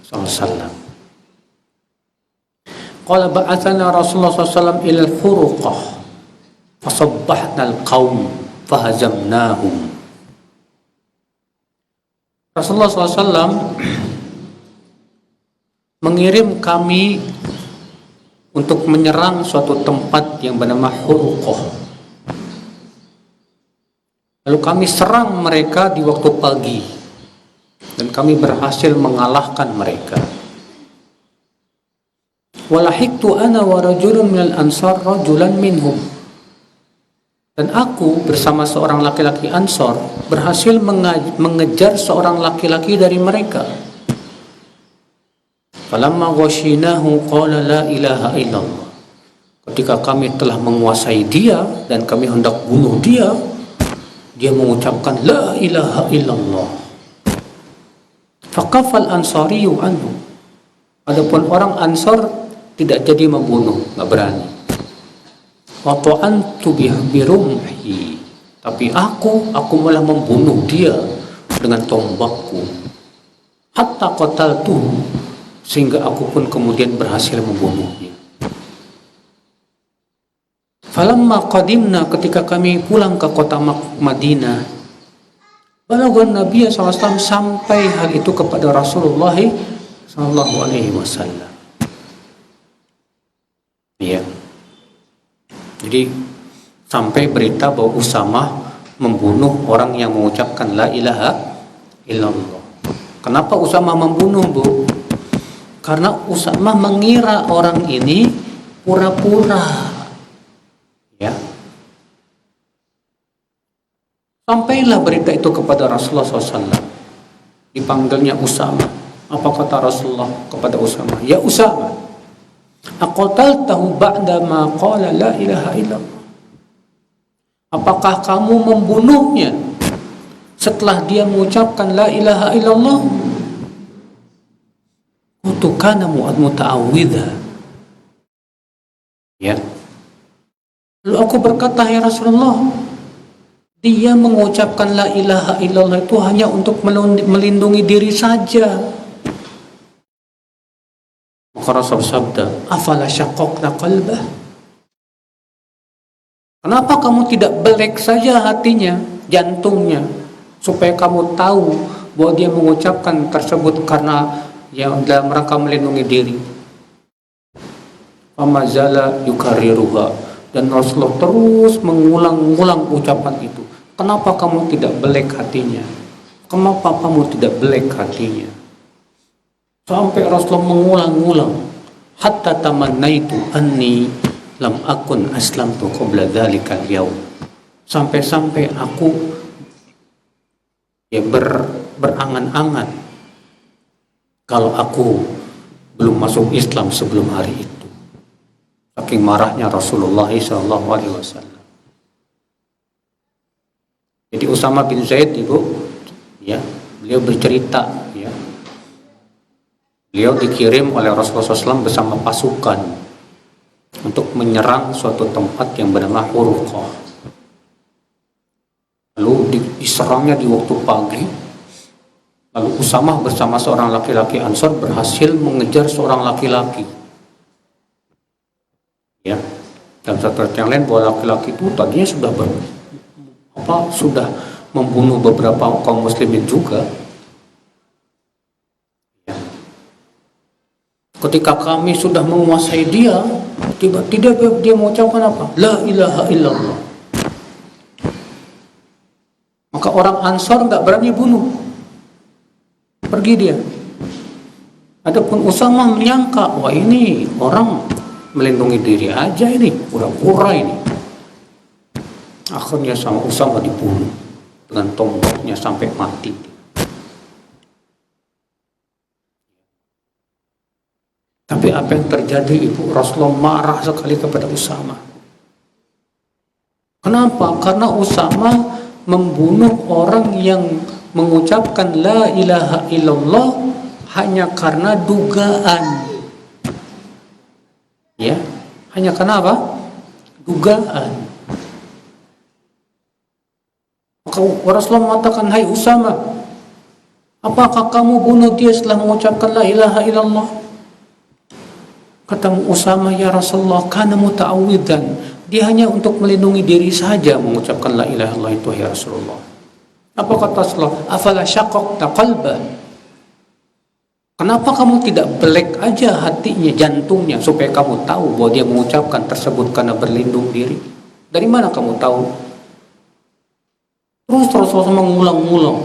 SAW. Qala ba'athana Rasulullah SAW ila al-furuqah fasabbahna al-qawm fahazamnahum. Rasulullah SAW mengirim kami untuk menyerang suatu tempat yang bernama Huruqah. Lalu kami serang mereka di waktu pagi dan kami berhasil mengalahkan mereka. Walahiktu ana wa rajulun minal ansar rajulan minhum. Dan aku bersama seorang laki-laki Ansor berhasil mengejar seorang laki-laki dari mereka. Falamma ghashinahu qala la ilaha illallah. Ketika kami telah menguasai dia dan kami hendak bunuh dia, dia mengucapkan la ilaha illallah. Faqafal ansariyu anhu. Adapun orang Ansor tidak jadi membunuh, nggak berani. Wa ta'antu birumhi. Tapi aku malah membunuh dia dengan tombakku. Hatta qataltuhu, sehingga aku pun kemudian berhasil membunuhnya. Falamma qadimna, ketika kami pulang ke kota Madinah, balaghan Nabi SAW, sampai hal itu kepada Rasulullah SAW. Ya. Jadi sampai berita bahwa Usamah membunuh orang yang mengucapkan la ilaha illallah. Kenapa Usamah membunuh, Bu? Karena Usamah mengira orang ini pura-pura, ya. Sampailah berita itu kepada Rasulullah SAW. Dipanggilnya Usamah. Apa kata Rasulullah kepada Usamah? Ya Usamah, aqataltahu ba'da ma qala la ilaha illallah. Apakah kamu membunuhnya setelah dia mengucapkan la ilaha illallah? Qultu kana muta'awwidha. Ya. Lalu aku berkata, ya Rasulullah, dia mengucapkan la ilaha illallah itu hanya untuk melindungi diri saja. Maka Rasul sabda, afala syaqqaqna qalbah? Kenapa kamu tidak belek saja hatinya, jantungnya, supaya kamu tahu bahwa dia mengucapkan tersebut karena yang dalam rangka melindungi diri. Famazala yukarriruha, dan Rasulullah terus mengulang-ulang ucapan itu. Kenapa kamu tidak belek hatinya? Kenapa kamu tidak belek hatinya? Sampai Rasulullah mengulang-ulang, hatta tamannaitu anni lam akun aslamtu qabla dzalikal yaum. Sampai-sampai aku ya berangan-angan kalau aku belum masuk Islam sebelum hari itu. Saking marahnya Rasulullah SAW. Jadi Usama bin Zaid, Ibu, ya, beliau bercerita, ya, beliau dikirim oleh Rasulullah SAW bersama pasukan untuk menyerang suatu tempat yang bernama Huruqah. Lalu diserangnya di waktu pagi. Lalu Usamah bersama seorang laki-laki Ansor berhasil mengejar seorang laki-laki. Ya, dalam satu yang lain bahwa laki-laki itu tadinya sudah membunuh beberapa kaum muslimin juga. Ya. Ketika kami sudah menguasai dia, tiba-tiba dia mengucapkan apa? La ilaha illallah. Maka orang Ansor nggak berani bunuh. Pergi dia. Adapun Usamah menyangka, wah ini orang melindungi diri aja ini, pura-pura ini. Akhirnya sama Usamah dibunuh dengan tombaknya sampai mati. Tapi apa yang terjadi, Ibu? Rasulullah marah sekali kepada Usamah. Kenapa? Karena Usamah membunuh orang yang mengucapkan la ilaha illallah hanya karena dugaan. Ya, hanya karena apa? Dugaan. Maka Rasulullah mengatakan, hai Usamah, apakah kamu bunuh dia setelah mengucapkan la ilaha illallah? Kata Usamah, ya Rasulullah, kana muta'awwidan. Dia hanya untuk melindungi diri saja mengucapkan la ilaha illallah itu, ya Rasulullah. Apa kata Rasulullah? Afala syaqqaqta qalban? Kenapa kamu tidak belek aja hatinya, jantungnya, supaya kamu tahu bahwa dia mengucapkan tersebut karena berlindung diri? Dari mana kamu tahu? Terus Rasulullah mengulang-ulang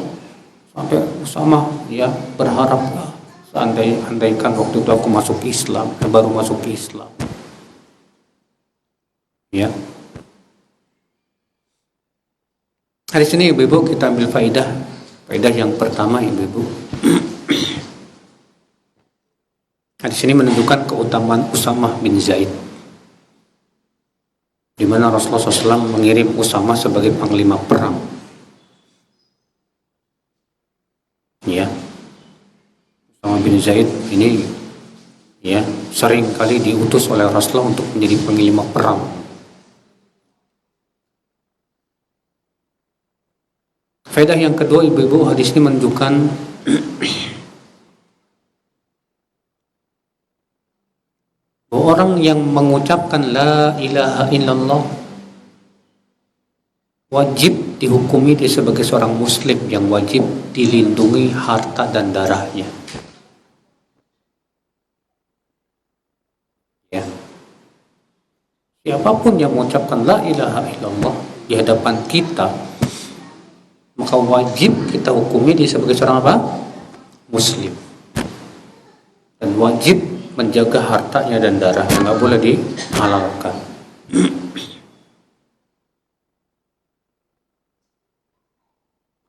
sampai Usamah ya berharap, andaikan waktu itu aku masuk Islam, baru masuk Islam. Ya. Hari ini Ibu-ibu kita ambil faidah yang pertama, Ibu-ibu. Hadis ini menunjukkan keutamaan Usamah bin Zaid, di mana Rasulullah SAW mengirim Usamah sebagai panglima perang. Ya, Usamah bin Zaid ini ya sering kali diutus oleh Rasulullah untuk menjadi panglima perang. Faedah yang kedua, Ibu-ibu, hadis ini menunjukkan bahwa orang yang mengucapkan la ilaha illallah wajib dihukumi dia sebagai seorang muslim yang wajib dilindungi harta dan darahnya. Ya. Siapapun yang mengucapkan la ilaha illallah di hadapan kita, maka wajib kita hukumi dia sebagai seorang apa? Muslim. Dan wajib menjaga hartanya dan darahnya, nggak boleh dihalalkan.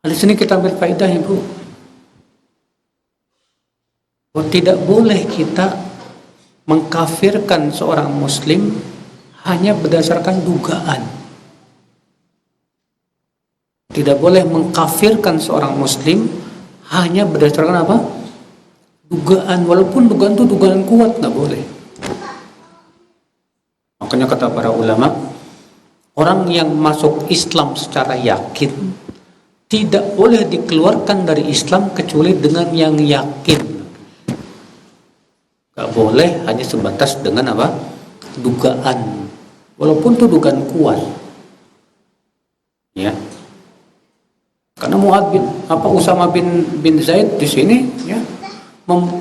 Di sini kita ambil faedah, Ibu, bahwa tidak boleh kita mengkafirkan seorang muslim hanya berdasarkan dugaan. Tidak boleh mengkafirkan seorang muslim hanya berdasarkan apa? Dugaan, walaupun dugaan itu dugaan kuat, nggak boleh. Makanya kata para ulama, orang yang masuk Islam secara yakin tidak boleh dikeluarkan dari Islam kecuali dengan yang yakin. Nggak boleh hanya sebatas dengan apa? Dugaan, walaupun itu dugaan kuat. Ya. Karena Usama bin Zaid di sini ya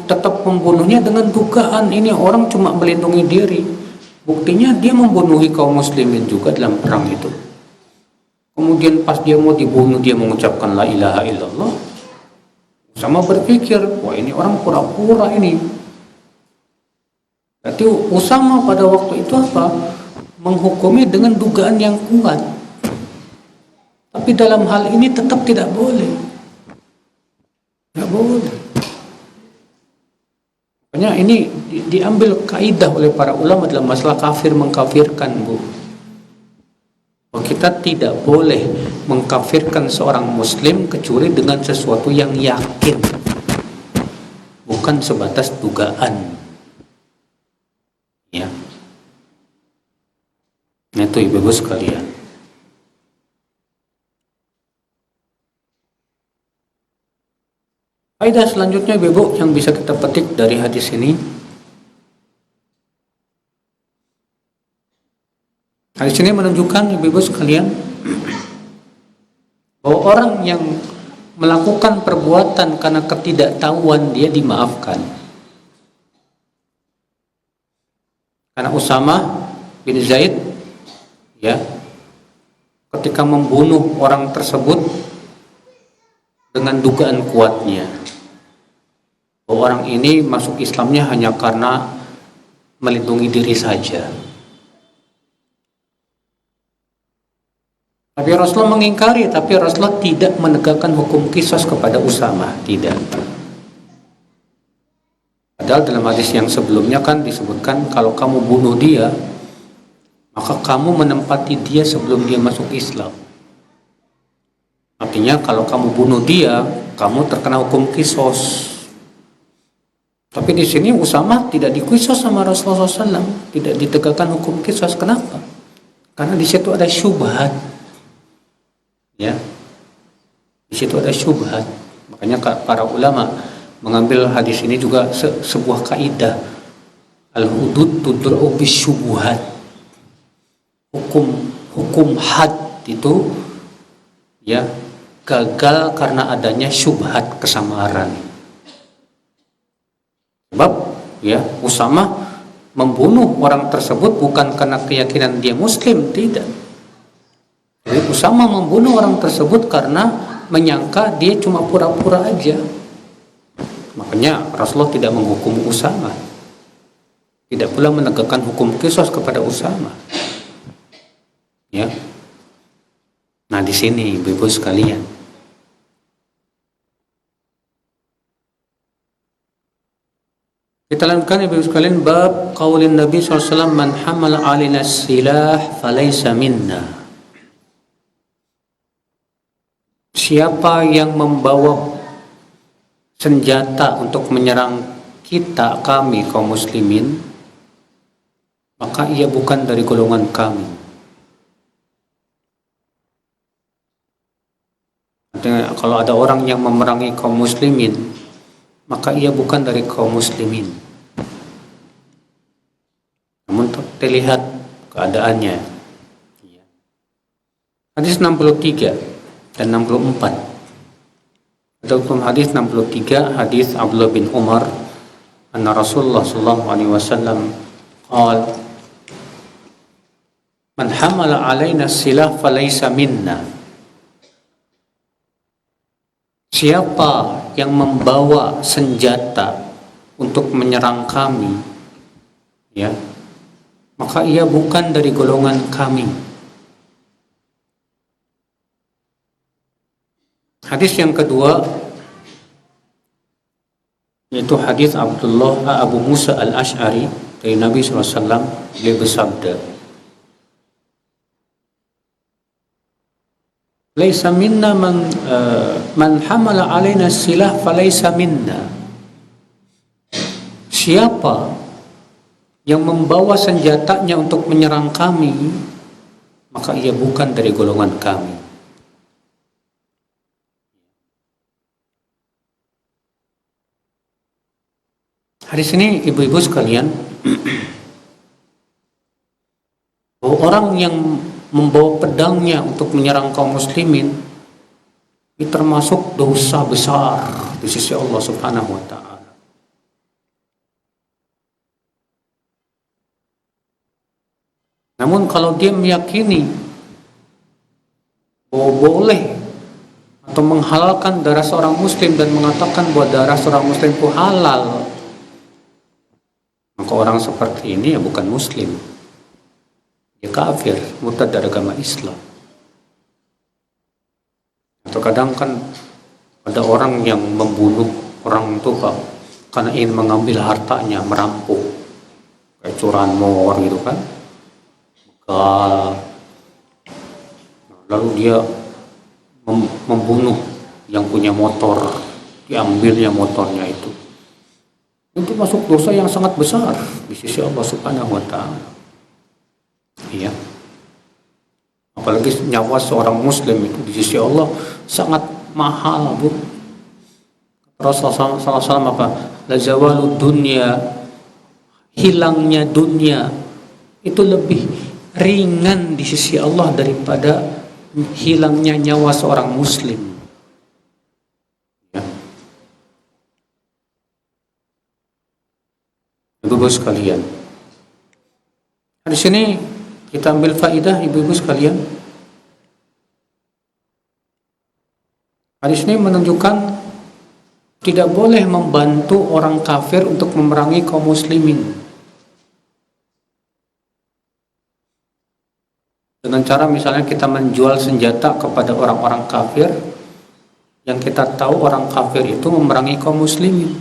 tetap membunuhnya dengan dugaan ini orang cuma melindungi diri. Buktinya dia membunuhi kaum muslimin juga dalam perang itu. Kemudian pas dia mau dibunuh dia mengucapkan la ilaha illallah. Usama berpikir, wah ini orang pura-pura ini. Berarti Usama pada waktu itu apa? Menghukumi dengan dugaan yang kuat. Tapi dalam hal ini tetap tidak boleh. Tidak boleh. Makanya ini diambil kaidah oleh para ulama dalam masalah kafir mengkafirkan, Bu. Kita tidak boleh mengkafirkan seorang muslim kecuali dengan sesuatu yang yakin. Bukan sebatas dugaan. Ya. Nah, itu Ibu sekalian. Faedah selanjutnya Ibu yang bisa kita petik dari hadis ini. Hadis ini menunjukkan Ibu sekalian bahwa orang yang melakukan perbuatan karena ketidaktahuan dia dimaafkan. Karena Usama bin Zaid ya ketika membunuh orang tersebut dengan dugaan kuatnya bahwa orang ini masuk Islamnya hanya karena melindungi diri saja. Tapi Rasulullah mengingkari, tapi Rasulullah tidak menegakkan hukum qisas kepada Usama, tidak. Padahal dalam hadis yang sebelumnya kan disebutkan kalau kamu bunuh dia, maka kamu menempati dia sebelum dia masuk Islam. Artinya kalau kamu bunuh dia, kamu terkena hukum qisas. Tapi di sini Usama tidak diqisas sama Rasulullah SAW, tidak ditegakkan hukum qisas. Kenapa? Karena di situ ada syubhat. Ya, di situ ada syubhat. Makanya para ulama mengambil hadis ini juga sebuah kaidah. Al-hudud tudra'u bisyubuhat. Hukum had itu ya gagal karena adanya syubhat kesamaran. Sebab ya Usama membunuh orang tersebut bukan karena keyakinan dia muslim, tidak. Jadi Usama membunuh orang tersebut karena menyangka dia cuma pura-pura aja. Makanya Rasulullah tidak menghukum Usama, tidak pula menegakkan hukum qisas kepada Usama. Ya. Nah di sini Ibu sekalian, kita lanjutkan Ibu sekalian bab qaulin Nabi SAW, man hamala alina silah falaysa minna. Siapa yang membawa senjata untuk menyerang kami kaum muslimin, maka ia bukan dari golongan kami. Artinya, kalau ada orang yang memerangi kaum muslimin, maka ia bukan dari kaum muslimin. Namun terlihat keadaannya. Hadis 63 dan 64. Dalam hadis 63, hadis Abdullah bin Umar, anna Rasulullah sallallahu alaihi wasallam qala, man hamala alaina silah falaysa minna. Siapa yang membawa senjata untuk menyerang kami, ya, maka ia bukan dari golongan kami. Hadis yang kedua yaitu hadis Abu Musa al-Ash'ari dari Nabi SAW. Beliau bersabda, Laisa minna man hamala alaina silah falaisa minna. Siapa yang membawa senjatanya untuk menyerang kami, maka ia bukan dari golongan kami. Hari ini ibu-ibu sekalian, bahwa orang yang membawa pedangnya untuk menyerang kaum muslimin ini termasuk dosa besar di sisi Allah Subhanahu wa taala. Namun kalau dia meyakini bahwa boleh atau menghalalkan darah seorang muslim dan mengatakan bahwa darah seorang muslim itu halal, maka orang seperti ini ya bukan muslim. Dia kafir, murtad dari agama Islam. Atau kadang kan ada orang yang membunuh orang itu Pak, karena ingin mengambil hartanya, merampok, kayak curanmor gitu kan. Lalu dia membunuh yang punya motor, diambilnya motornya itu masuk dosa yang sangat besar di sisi Allah Subhanahu wa taala. Iya. Apalagi nyawa seorang muslim itu di sisi Allah sangat mahal, Bu. Rasulullah SAW apa? La zawalud dunya, hilangnya dunia itu lebih ringan di sisi Allah daripada hilangnya nyawa seorang muslim. Ya. Ibu-ibu sekalian, di sini kita ambil faidah ibu-ibu sekalian. Hadis ini menunjukkan tidak boleh membantu orang kafir untuk memerangi kaum muslimin. Dengan cara misalnya kita menjual senjata kepada orang-orang kafir yang kita tahu orang kafir itu memerangi kaum muslimin.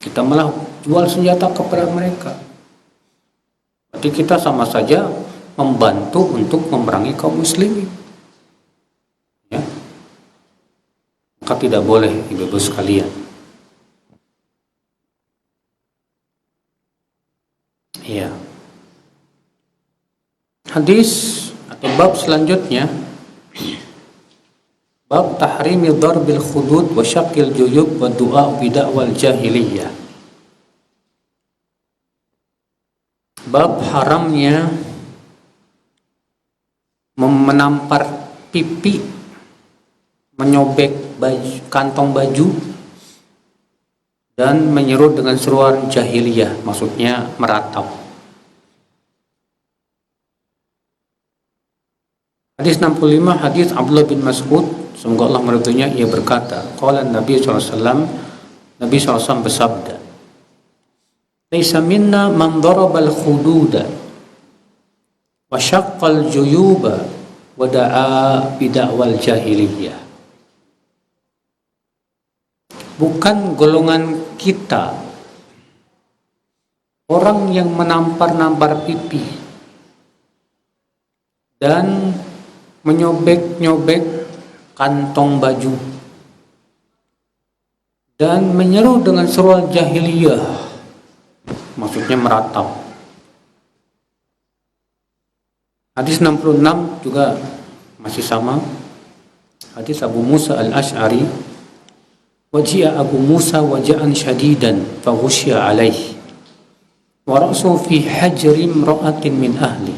Kita malah jual senjata kepada mereka. Berarti kita sama saja membantu untuk memerangi kaum muslimin. Ya. Maka tidak boleh ibu-ibu sekalian. Iya. Hadis atau bab selanjutnya, bab tahrimi darbil khudud wa syaqqil juyub wa du'a bid'awal jahiliyah. Bab haramnya menampar pipi, menyobek baju, kantong baju, dan menyerut dengan seruan jahiliyah, maksudnya meratap. Hadis 65, hadis Abdullah bin Mas'ud, semoga Allah meridhoinya, ia berkata, qala Nabi SAW, Nabi SAW bersabda, laisa minna man darabal khududa wa syaqqal juyuba wa da'a bid'awal jahiliyah. Bukan golongan kita orang yang menampar-nampar pipi dan menyobek-nyobek kantong baju dan menyeru dengan seruan jahiliyah, maksudnya meratap. Hadis 66 juga masih sama. Hadis Abu Musa al-Ash'ari, waji'a Abu Musa waja'an syadidan faghusya alaih wa ra'su fi hajri imra'atin min ahli.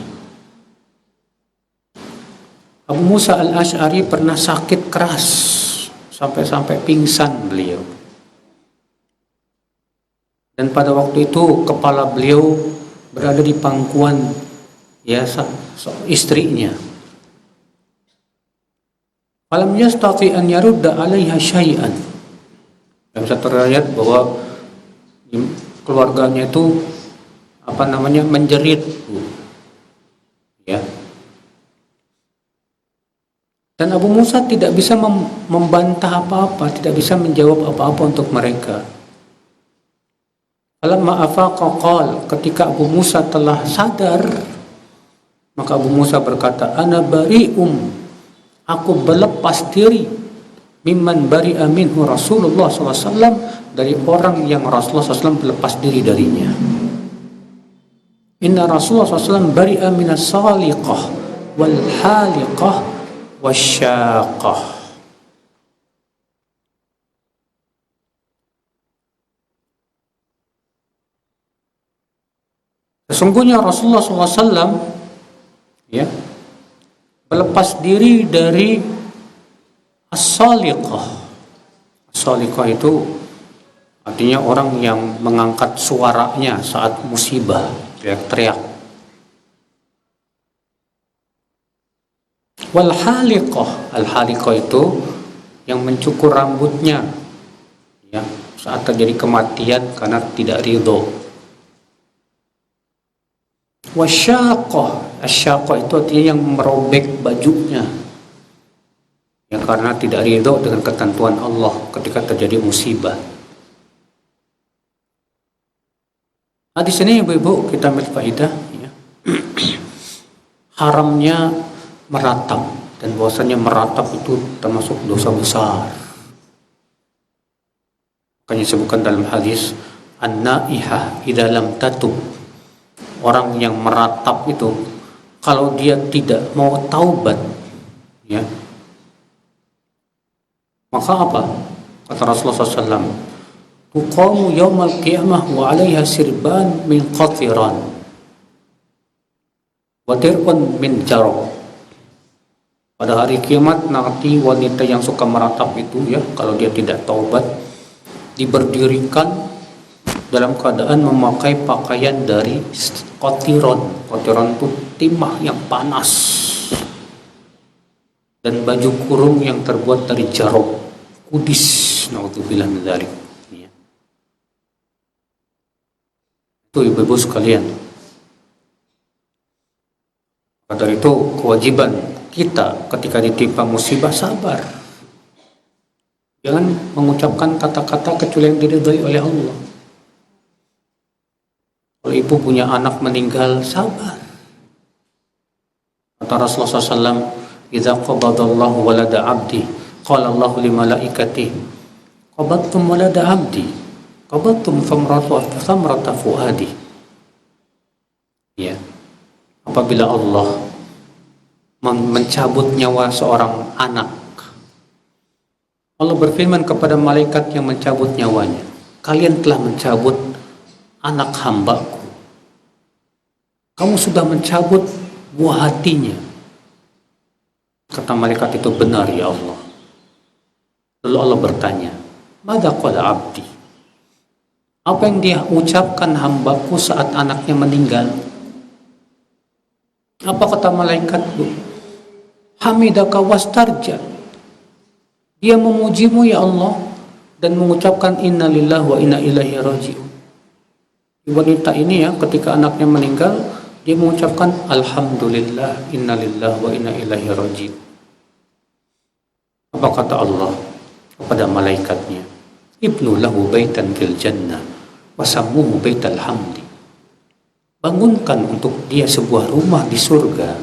Abu Musa al-Ash'ari pernah sakit keras sampai pingsan beliau. Dan pada waktu itu kepala beliau berada di pangkuan istrinya. Falam yastati an yarudda 'alaiha syai'an. Dalam satu riwayat bahwa keluarganya itu menjerit, ya. Dan Abu Musa tidak bisa membantah apa-apa, tidak bisa menjawab apa-apa untuk mereka. Falamma afaqa qala, ketika Abu Musa telah sadar, maka Abu Musa berkata, ana bari'um Aku berlepas diri mimman bari'a minhu Rasulullah SAW, dari orang yang Rasulullah SAW berlepas diri darinya. Inna Rasulullah SAW bari'a minas saliqah wal haliqah wasyaqah. Sesungguhnya Rasulullah SAW ya berlepas diri dari as-saliqah. As-saliqah itu artinya orang yang mengangkat suaranya saat musibah, teriak-teriak. Wal haliqah, al-haliqah itu yang mencukur rambutnya ya saat terjadi kematian karena tidak ridho. Wasyaqah, asyaqah itu artinya yang merobek bajunya ya karena tidak ridho dengan ketentuan Allah ketika terjadi musibah. Nah, di sini ibu-ibu kita ambil faidah ya. Haramnya meratap, dan bahwasanya meratap itu termasuk dosa besar. Makanya disebutkan dalam hadis an-naihah idza lam tatub. Orang yang meratap itu kalau dia tidak mau taubat ya, maka apa? Kata Rasulullah SAW, tuqamu yaumal qiyamah wa 'alaiha sirban min qatiran wa dir'un min jarab. Pada hari kiamat nanti wanita yang suka meratap itu ya, kalau dia tidak taubat, diberdirikan dalam keadaan memakai pakaian dari qatiran. Qatiran itu timah yang panas, dan baju kurung yang terbuat dari jarab, kudis. Naudzubillah min dzalik. Itu ibu-ibu sekalian. Dari itu kewajiban kita ketika ditimpa musibah sabar. Jangan mengucapkan kata-kata kecuali yang diridhai oleh Allah. Kalau ibu punya anak meninggal, sabar. Kata Rasulullah SAW, "Idza qabadallahu walada 'abdi, qala Allahu li malaikatihi, qabadtum walada 'abdi, qabadtum thamrata fuadi." Ya. Apabila Allah mencabut nyawa seorang anak, Allah berfirman kepada malaikat yang mencabut nyawanya, "Kalian telah mencabut anak hambaku. Kamu sudah mencabut buah hatinya." Kata malaikat itu, "Benar ya Allah." Lalu Allah bertanya, "Madza qala 'abdi?" Apa yang dia ucapkan hambaku saat anaknya meninggal? Apa kata malaikat itu? "Hamidaka wastarja." Dia memujimu ya Allah dan mengucapkan inna lillahi wa inna ilaihi raji'un. Wanita ini ya, ketika anaknya meninggal, dia mengucapkan alhamdulillah, inna lillahi wa inna ilaihi raji'un. Apa kata Allah kepada malaikatnya? "Ibnu lahu baitan fil jannah wa sammuhu baital hamdi." Bangunkan untuk dia sebuah rumah di surga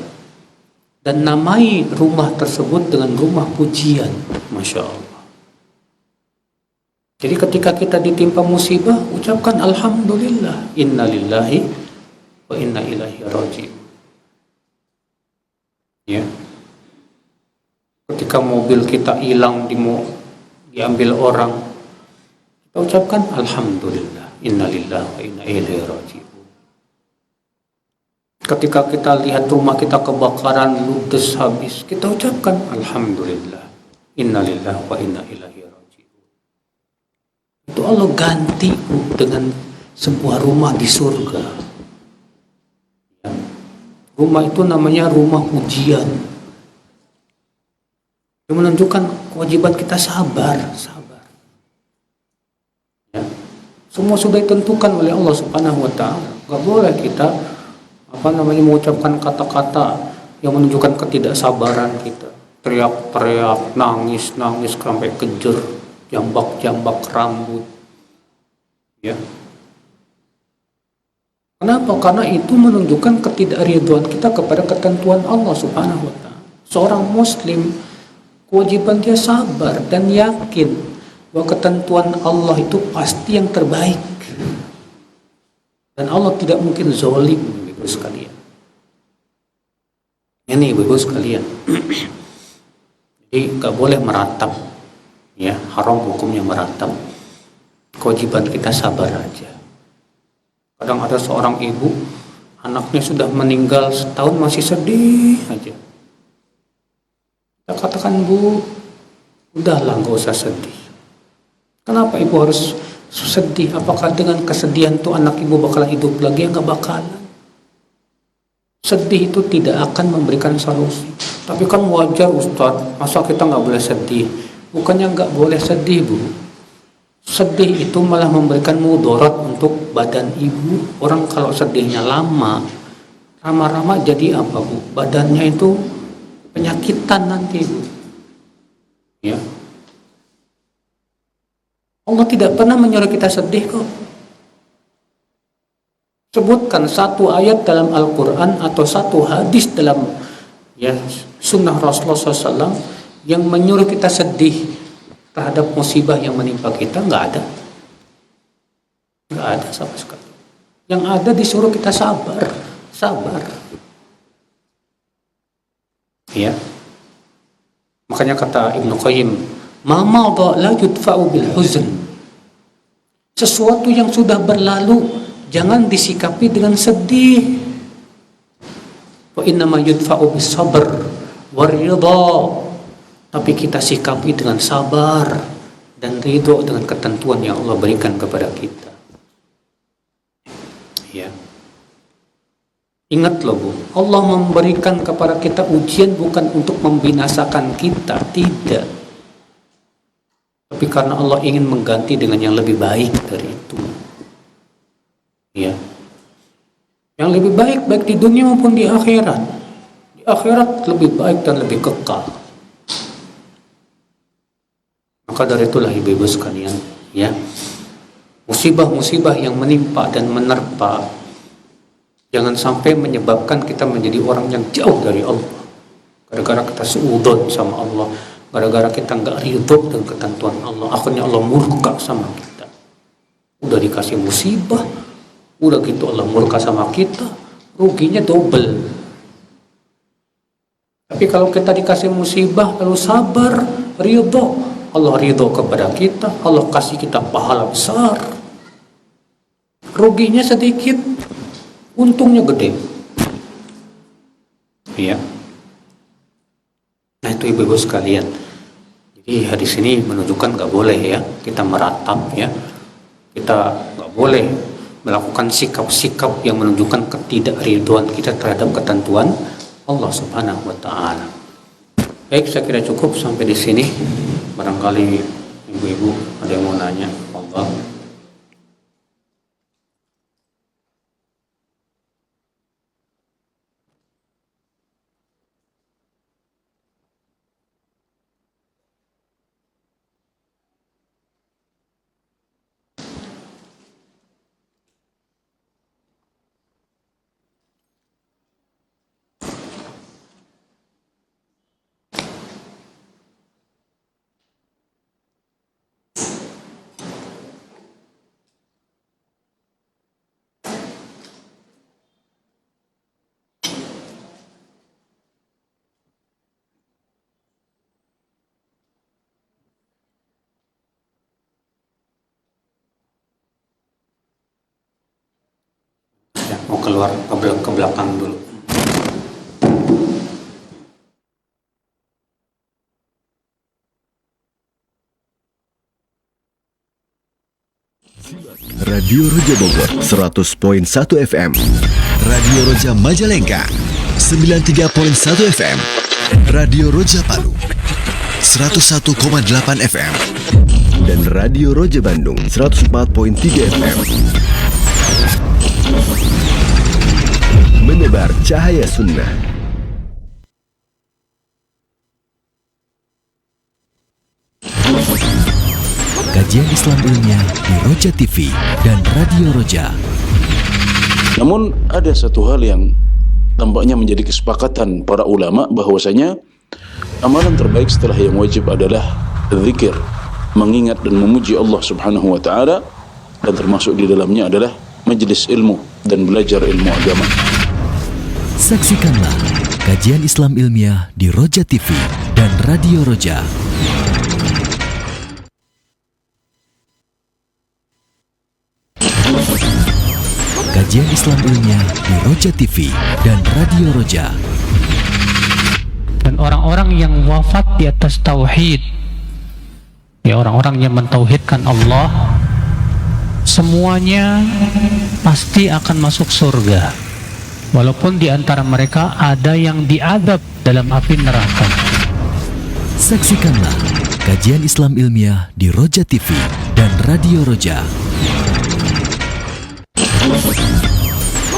dan namai rumah tersebut dengan rumah pujian. Masya Allah. Jadi ketika kita ditimpa musibah, ucapkan alhamdulillah, inna lillahi wa inna ilaihi raji'un. Ya. Ketika mobil kita hilang, diambil orang, kita ucapkan alhamdulillah, inna lillahi wa inna ilaihi raji'un. Ketika kita lihat rumah kita kebakaran, ludes habis, kita ucapkan alhamdulillah, inna lillahi wa inna ilaihi raji'un. Itu Allah ganti dengan sebuah rumah di surga. Ya. Rumah itu namanya rumah pujian. Yang menunjukkan kewajiban kita sabar. Ya. Semua sudah ditentukan oleh Allah Subhanahu wa Ta'ala. Gak boleh kita mengucapkan kata-kata yang menunjukkan ketidaksabaran kita, teriak-teriak, nangis sampai kejer, jambak rambut. Ya. Kenapa? Karena itu menunjukkan ketidakridhaan kita kepada ketentuan Allah Subhanahu wa Ta'ala. Seorang muslim Kewajiban dia sabar dan yakin bahwa ketentuan Allah itu pasti yang terbaik. Dan Allah tidak mungkin zalim, ibu sekalian. Ini ibu sekalian. Jadi nggak boleh meratap, ya, haram hukumnya meratap. Kewajiban kita sabar aja. Kadang ada seorang ibu, anaknya sudah meninggal setahun masih sedih aja. Kita katakan, Bu, udahlah nggak usah sedih. Kenapa ibu harus sedih? Apakah dengan kesedihan itu anak ibu bakal hidup lagi? Nggak bakalan. Sedih itu tidak akan memberikan solusi. Tapi kan wajar Ustadz, masa kita nggak boleh sedih? Bukannya nggak boleh sedih, Bu. Sedih itu malah memberikan mudarat untuk badan ibu. Orang kalau sedihnya lama-lama jadi apa, Bu? Badannya itu penyakitan nanti, Bu. Ya. Allah tidak pernah menyuruh kita sedih kok. Sebutkan satu ayat dalam Al-Quran atau satu hadis dalam sunnah Rasulullah SAW yang menyuruh kita sedih terhadap musibah yang menimpa kita. Nggak ada sama sekali. Yang ada disuruh kita sabar. Ya. Makanya kata Ibnu Qayyim, ma madha la yudfa'u bil huzn. Sesuatu yang sudah berlalu jangan disikapi dengan sedih. Wa innama yudfa'u bis sabr wa ridha. Tapi kita sikapi dengan sabar dan ridho dengan ketentuan yang Allah berikan kepada kita. Ya. Ingat loh, Bu, Allah memberikan kepada kita ujian bukan untuk membinasakan kita, tidak. Tapi karena Allah ingin mengganti dengan yang lebih baik dari itu. Ya. Yang lebih baik di dunia maupun di akhirat. Di akhirat lebih baik dan lebih kekal. Maka dari itulah ibu-ibu sekalian, ya, musibah-musibah yang menimpa dan menerpa jangan sampai menyebabkan kita menjadi orang yang jauh dari Allah. Gara-gara kita seudon sama Allah, gara-gara kita nggak ridho dengan ketentuan Allah, akhirnya Allah murka sama kita. Udah dikasih musibah, udah gitu Allah murka sama kita, ruginya double. Tapi kalau kita dikasih musibah lalu sabar, ridho, Allah ridho kepada kita, Allah kasih kita pahala besar. Ruginya sedikit, untungnya gede. Ya. Nah itu ibu-ibu sekalian. Jadi hadis ini menunjukkan nggak boleh ya kita meratap, ya. Kita nggak boleh melakukan sikap-sikap yang menunjukkan ketidakridhoan kita terhadap ketentuan Allah Subhanahu wa Ta'ala. Baik, saya kira cukup sampai di sini. Barangkali ibu-ibu ada yang mau nanya, Allah. Mau keluar ke belakang dulu. Radio Roja Bogor 100.1 FM, Radio Roja Majalengka 93.1 FM, Radio Roja Palu 101,8 FM, dan Radio Roja Bandung 104.3 FM. Menebar cahaya sunnah. Kajian Islam ilmiah di Roja TV dan Radio Roja. Namun ada satu hal yang tampaknya menjadi kesepakatan para ulama bahwasanya amalan terbaik setelah yang wajib adalah zikir, mengingat dan memuji Allah Subhanahu wa taala, dan termasuk di dalamnya adalah majelis ilmu dan belajar ilmu agama. Saksikanlah kajian Islam ilmiah di Roja TV dan Radio Roja. Kajian Islam ilmiah di Roja TV dan Radio Roja. Dan orang-orang yang wafat di atas tauhid, ya orang-orang yang mentauhidkan Allah, semuanya pasti akan masuk surga, walaupun di antara mereka ada yang diadab dalam api neraka. Saksikanlah kajian Islam ilmiah di Roja TV dan Radio Roja.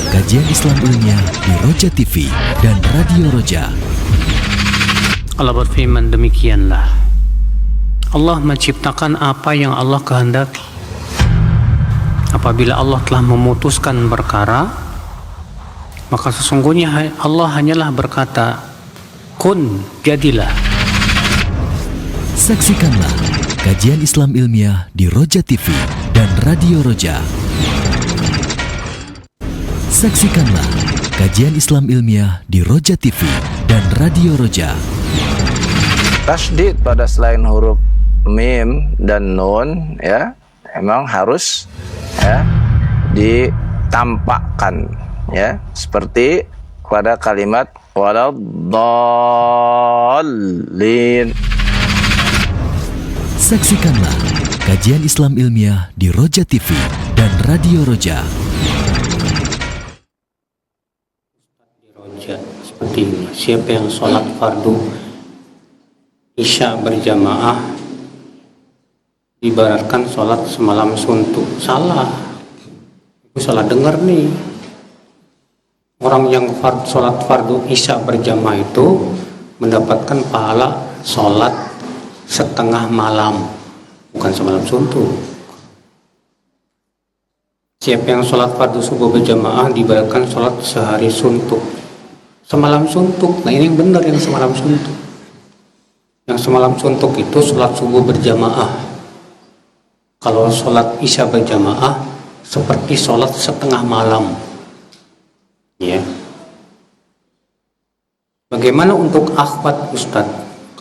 Kajian Islam ilmiah di Roja TV dan Radio Roja. Allah berfirman, demikianlah Allah menciptakan apa yang Allah kehendaki. Apabila Allah telah memutuskan perkara, maka sesungguhnya Allah hanyalah berkata, kun, jadilah. Saksikanlah kajian Islam ilmiah di Roja TV dan Radio Roja. Saksikanlah kajian Islam ilmiah di Roja TV dan Radio Roja. Tasydid pada selain huruf mim dan nun ya emang harus ya ditampakkan ya, seperti pada kalimat waladdallin. Saksikanlah kajian Islam ilmiah di Roja TV dan Radio Roja. Seperti ini, siapa yang sholat fardu isya berjamaah ibaratkan sholat semalam suntuk. Salah, itu salah dengar nih. Orang yang sholat fardu isya berjamaah itu mendapatkan pahala sholat setengah malam, bukan semalam suntuk. Siapa yang sholat fardu subuh berjamaah diibaratkan sholat sehari suntuk, semalam suntuk. Nah ini yang benar, yang semalam suntuk. Yang semalam suntuk itu sholat subuh berjamaah. Kalau sholat isya berjamaah seperti sholat setengah malam. Ya. Bagaimana untuk akhwat, Ustaz?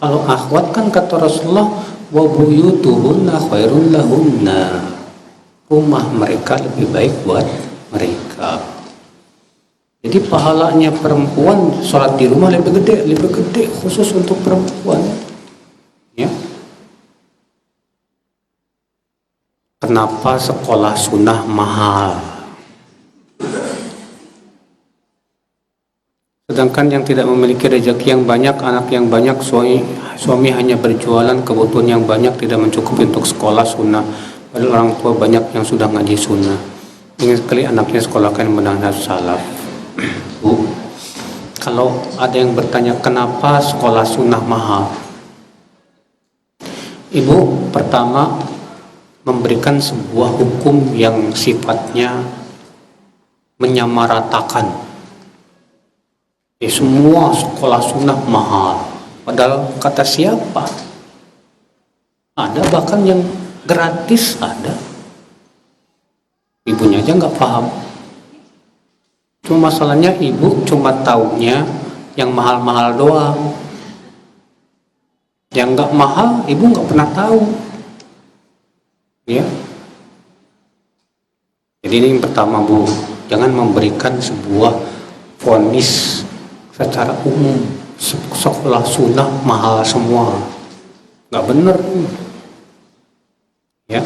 Kalau akhwat kan kata Rasulullah, wa buyutuhunna khairul lahunna. Rumah mereka lebih baik buat mereka. Jadi pahalanya perempuan sholat di rumah lebih gede khusus untuk perempuan. Ya. Kenapa sekolah sunnah mahal? Sedangkan yang tidak memiliki rezeki yang banyak, anak yang banyak, suami hanya berjualan, kebutuhan yang banyak tidak mencukupi untuk sekolah sunnah. Padahal orang tua banyak yang sudah ngaji sunnah. Ingin sekali anaknya sekolahkan manhaj salaf. Bu, kalau ada yang bertanya kenapa sekolah sunnah mahal, Ibu pertama memberikan sebuah hukum yang sifatnya menyamaratakan. Semua sekolah sunnah mahal. Padahal kata siapa? Ada bahkan yang gratis ada. Ibunya aja nggak paham. Cuma masalahnya ibu cuma taunya yang mahal-mahal doang. Yang nggak mahal ibu nggak pernah tahu. Ya. Jadi ini yang pertama, Bu, jangan memberikan sebuah vonis secara umum sekolah sunnah mahal semua. Nggak benar. Ya.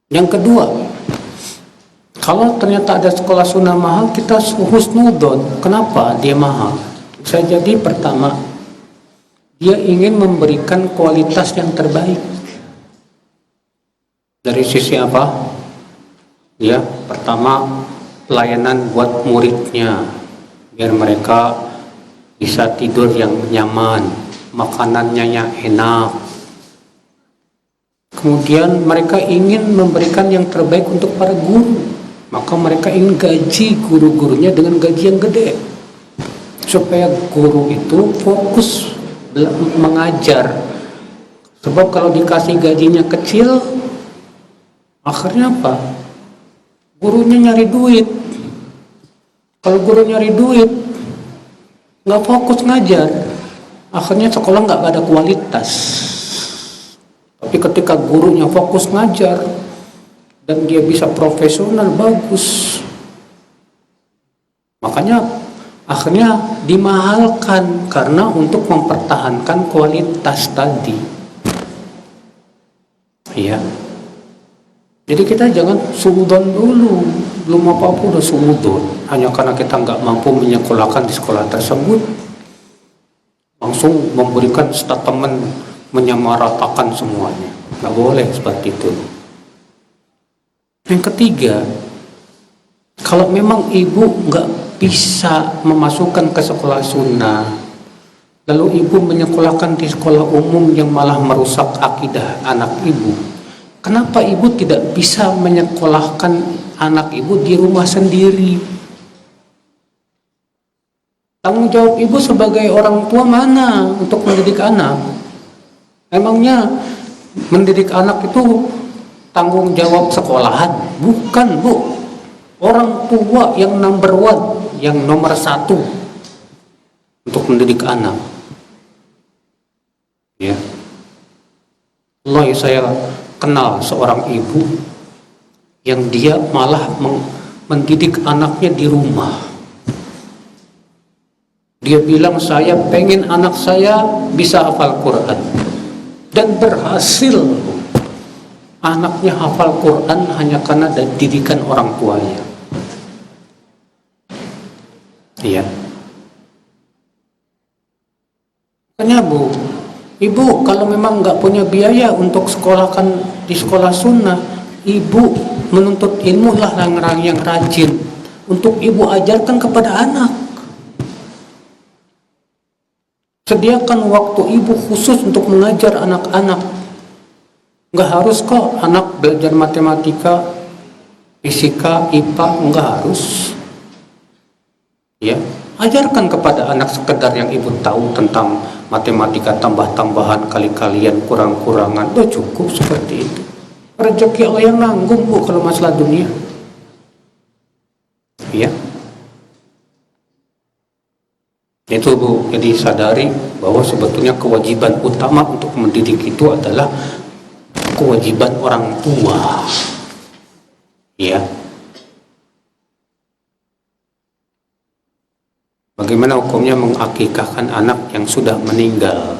Yang kedua, kalau ternyata ada sekolah sunnah mahal, kita husnudon. Kenapa dia mahal? Bisa jadi pertama, dia ingin memberikan kualitas yang terbaik. Dari sisi apa? Ya, pertama pelayanan buat muridnya, biar mereka bisa tidur yang nyaman, makanannya yang enak. Kemudian mereka ingin memberikan yang terbaik untuk para guru, maka mereka ingin gaji guru-gurunya dengan gaji yang gede. supaya guru itu fokus mengajar. Sebab kalau dikasih gajinya kecil, akhirnya apa? Gurunya nyari duit. Kalau guru nyari duit, nggak fokus ngajar, akhirnya sekolah nggak ada kualitas. Tapi ketika gurunya fokus ngajar dan dia bisa profesional, bagus. Makanya akhirnya dimahalkan karena untuk mempertahankan kualitas tadi. Iya. Jadi kita jangan suudon dulu, belum apa-apa udah suudon, hanya karena kita nggak mampu menyekolahkan di sekolah tersebut, langsung memberikan statement menyamaratakan semuanya. Nggak boleh seperti itu. Yang ketiga, kalau memang ibu nggak bisa memasukkan ke sekolah sunnah, lalu ibu menyekolahkan di sekolah umum yang malah merusak akidah anak ibu, kenapa ibu tidak bisa menyekolahkan anak ibu di rumah sendiri? Tanggung jawab ibu sebagai orang tua mana untuk mendidik anak? Emangnya mendidik anak itu tanggung jawab sekolahan? Bukan, Bu. Orang tua yang number one, yang nomor satu untuk mendidik anak. Ya. Allah, saya kenal seorang ibu yang dia malah mendidik anaknya di rumah. Dia bilang, saya pengen anak saya bisa hafal Quran, dan berhasil. Anaknya hafal Quran hanya karena didikan orang tuanya. Iya. Makanya Bu, ibu kalau memang nggak punya biaya untuk sekolahkan di sekolah sunnah, ibu menuntut ilmu lah yang rajin untuk ibu ajarkan kepada anak. Sediakan waktu ibu khusus untuk mengajar anak-anak. Nggak harus kok anak belajar matematika, fisika, IPA, nggak harus. Ya, ajarkan kepada anak sekedar yang ibu tahu tentang matematika, tambah-tambahan, kali-kalian, kurang-kurangan, udah cukup seperti itu. Rezeki Allah yang nanggung Bu kalau masalah dunia. Ya. Itu Bu, jadi sadari bahwa sebetulnya kewajiban utama untuk mendidik itu adalah kewajiban orang tua. Ya. Bagaimana hukumnya mengakikahkan anak yang sudah meninggal?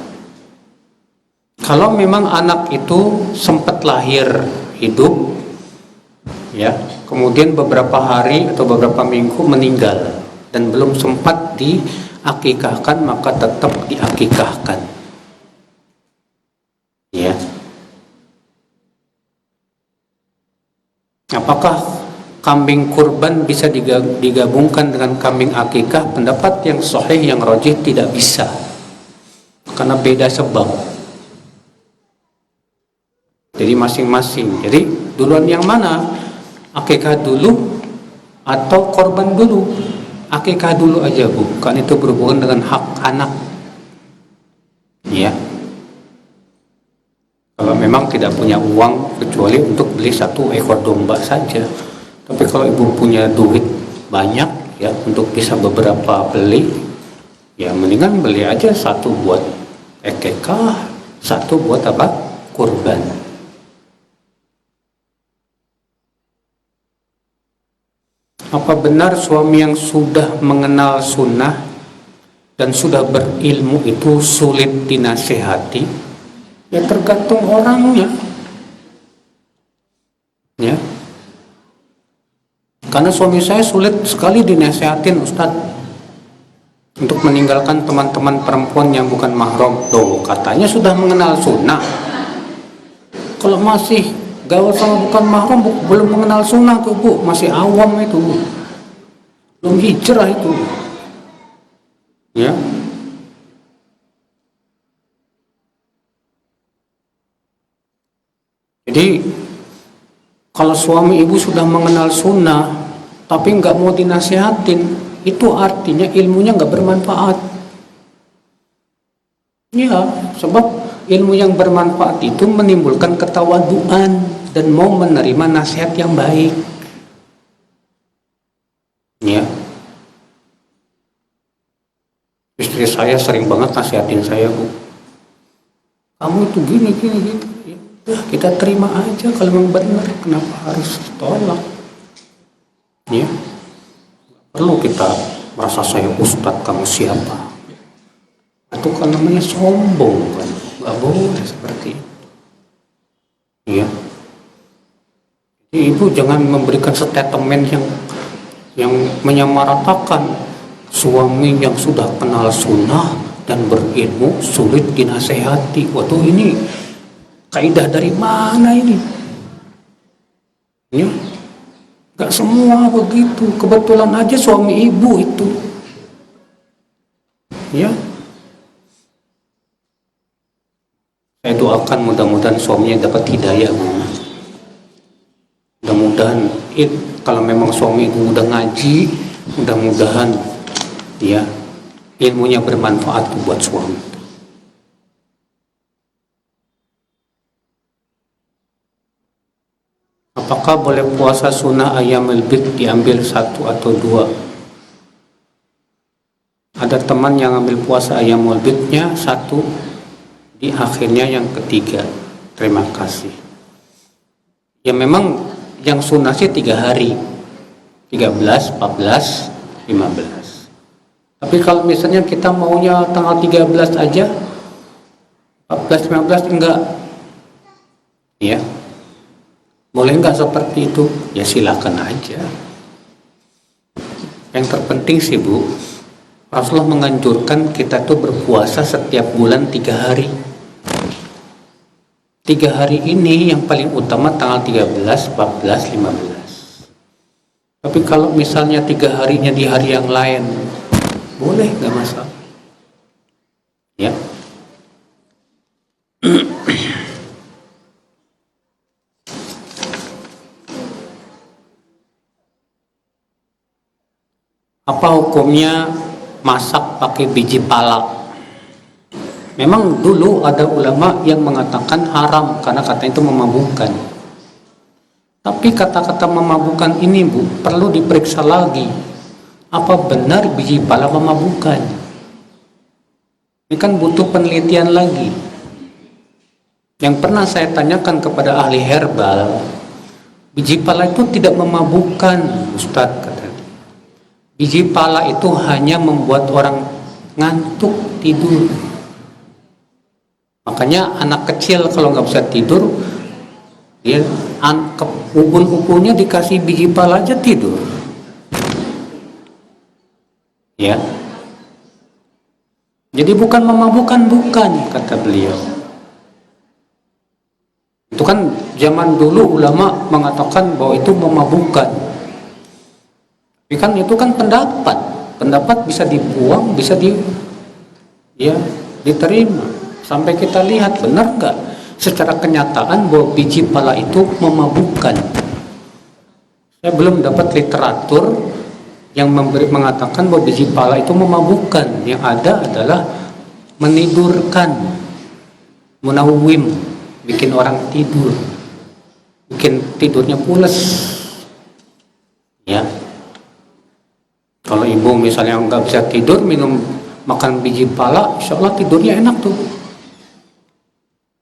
Kalau memang anak itu sempat lahir hidup, ya, kemudian beberapa hari atau beberapa minggu meninggal dan belum sempat diakikahkan, maka tetap diakikahkan. Ya. Apakah kambing kurban bisa digabungkan dengan kambing akikah? Pendapat yang sahih, yang rajih, tidak bisa, karena beda sebab. Jadi masing-masing. Jadi duluan yang mana? Akikah dulu atau korban dulu? Akikah dulu aja Bu, kan itu berhubungan dengan hak anak. Ya. Kalau memang tidak punya uang kecuali untuk beli 1 ekor domba saja. Tapi kalau ibu punya duit banyak ya untuk bisa beberapa beli, ya mendingan beli aja 1 buat akikah, 1 buat apa? Kurban. Apa benar suami yang sudah mengenal sunnah dan sudah berilmu itu sulit dinasehati? Ya tergantung orangnya. Ya. Karena suami saya sulit sekali dinasehatin Ustadz untuk meninggalkan teman-teman perempuan yang bukan mahram. Tuh, katanya sudah mengenal sunnah. Kalau masih gaul sama bukan mahram, belum mengenal sunnah tuh Bu, masih awam itu, belum hijrah itu. Ya. Jadi kalau suami ibu sudah mengenal sunnah tapi nggak mau dinasihatin, itu artinya ilmunya nggak bermanfaat. Ya, sebab ilmu yang bermanfaat itu menimbulkan ketawaduan dan mau menerima nasihat yang baik. Ya, istri saya sering banget nasihatin saya, Bu, kamu itu gini. Ya, udah, kita terima aja kalau memang benar, kenapa harus tolak? Ya, perlu kita merasa saya ustadz, kamu siapa? Itu kan namanya sombong kan, nggak boleh seperti itu. Ya, jadi ibu jangan memberikan statement yang menyamaratakan suami yang sudah kenal sunnah dan berilmu sulit dinasehati. Waduh, ini kaidah dari mana ini? Ya, nggak semua begitu. Kebetulan aja suami ibu itu, ya. Saya doakan mudah-mudahan suaminya dapat hidayah, Bu. Mudah-mudahan kalau memang suami ibu udah ngaji, mudah-mudahan ya ilmunya bermanfaat buat suami. Apakah boleh puasa sunnah ayyamul bid diambil 1 atau 2? Ada teman yang ambil puasa ayyamul bidnya 1, di akhirnya yang ketiga. Terima kasih. Ya memang yang sunnah sih 3 hari, 13, 14, 15. Tapi kalau misalnya kita maunya tanggal 13 aja, 14, 15 enggak, ya boleh enggak seperti itu? Ya silakan aja. Yang terpenting sih, Bu, Rasulullah menganjurkan kita tuh berpuasa setiap bulan 3 hari. 3 hari ini yang paling utama tanggal 13, 14, 15. Tapi kalau misalnya 3 harinya di hari yang lain, boleh, nggak masalah. Ya. Apa hukumnya masak pakai biji pala? Memang dulu ada ulama yang mengatakan haram karena kata itu memabukkan. Tapi kata-kata memabukkan ini, Bu, perlu diperiksa lagi. Apa benar biji pala memabukkan? Ini kan butuh penelitian lagi. Yang pernah saya tanyakan kepada ahli herbal, biji pala itu tidak memabukkan, Ustadz, katanya. Biji pala itu hanya membuat orang ngantuk tidur. Makanya anak kecil kalau nggak bisa tidur, dia ubun-ubunnya dikasih biji pala aja tidur. Ya. Jadi bukan memabukkan, bukan, kata beliau. Itu kan zaman dulu ulama mengatakan bahwa itu memabukkan. Tapi kan itu kan pendapat bisa dibuang, bisa diterima. Sampai kita lihat benar nggak secara kenyataan bahwa biji pala itu memabukkan. Saya belum dapat literatur yang mengatakan bahwa biji pala itu memabukkan. Yang ada adalah menidurkan, munawwim, bikin orang tidur, bikin tidurnya pules. Ya, kalau ibu misalnya nggak bisa tidur, makan biji pala, insya Allah tidurnya enak tuh.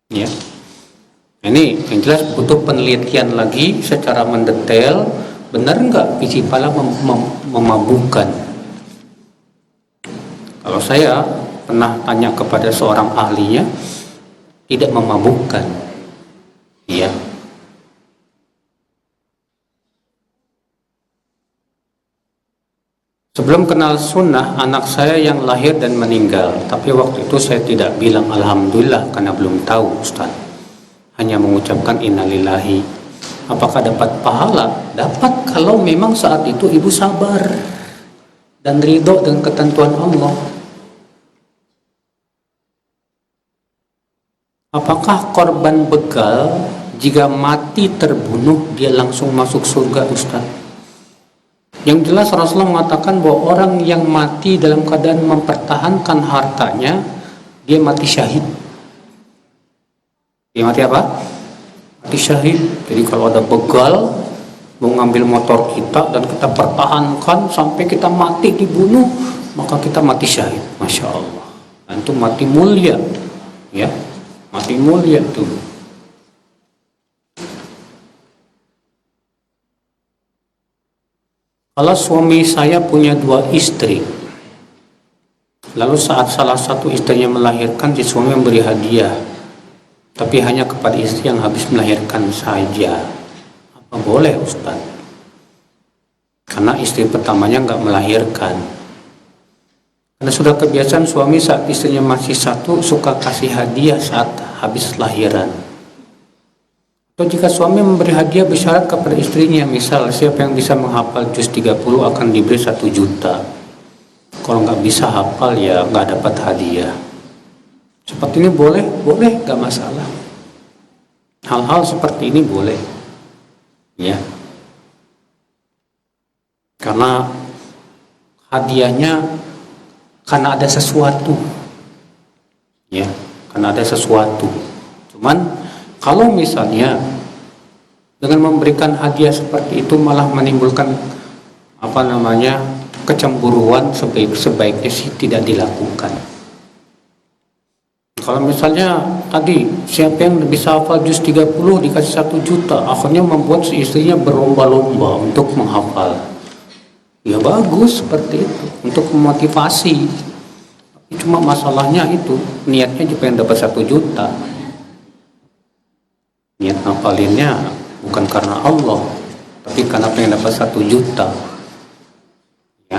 Ya, ini yang jelas butuh penelitian lagi secara mendetail, benar nggak biji pala memabukkan. Kalau saya pernah tanya kepada seorang ahlinya, tidak memabukkan. Ya. Sebelum kenal sunnah, anak saya yang lahir dan meninggal. Tapi waktu itu saya tidak bilang alhamdulillah karena belum tahu, Ustaz. Hanya mengucapkan innalillahi. Apakah dapat pahala? Dapat kalau memang saat itu ibu sabar dan ridho dengan ketentuan Allah. Apakah korban begal jika mati terbunuh dia langsung masuk surga, Ustaz? Yang jelas Rasulullah mengatakan bahwa orang yang mati dalam keadaan mempertahankan hartanya, dia mati syahid. Dia mati apa? Mati syahid. Jadi kalau ada begal mau ngambil motor kita dan kita pertahankan sampai kita mati dibunuh, maka kita mati syahid. Masya Allah. Dan itu mati mulia, ya, mati mulia itu. Kalau suami saya punya 2 istri, lalu saat salah satu istrinya melahirkan, si suami memberi hadiah, tapi hanya kepada istri yang habis melahirkan saja. Apa boleh, Ustaz? Karena istri pertamanya nggak melahirkan. Karena sudah kebiasaan suami saat istrinya masih satu suka kasih hadiah saat habis lahiran. Atau jika suami memberi hadiah bersyarat kepada istrinya, misal siapa yang bisa menghafal juz 30 akan diberi 1 juta. Kalau nggak bisa hafal ya nggak dapat hadiah. Seperti ini boleh, nggak masalah. Hal-hal seperti ini boleh, ya. Karena hadiahnya karena ada sesuatu, ya, karena ada sesuatu. Cuman kalau misalnya dengan memberikan hadiah seperti itu malah menimbulkan kecemburuan, sebaiknya sih tidak dilakukan. Kalau misalnya tadi siapa yang bisa hafal juz 30 dikasih 1 juta, akhirnya membuat si istrinya berlomba-lomba untuk menghafal. Ya bagus seperti itu untuk memotivasi. Cuma masalahnya itu niatnya juga pengen dapat 1 juta. Niat ngapalinnya bukan karena Allah, tapi karena pengen dapat 1 juta. Ya.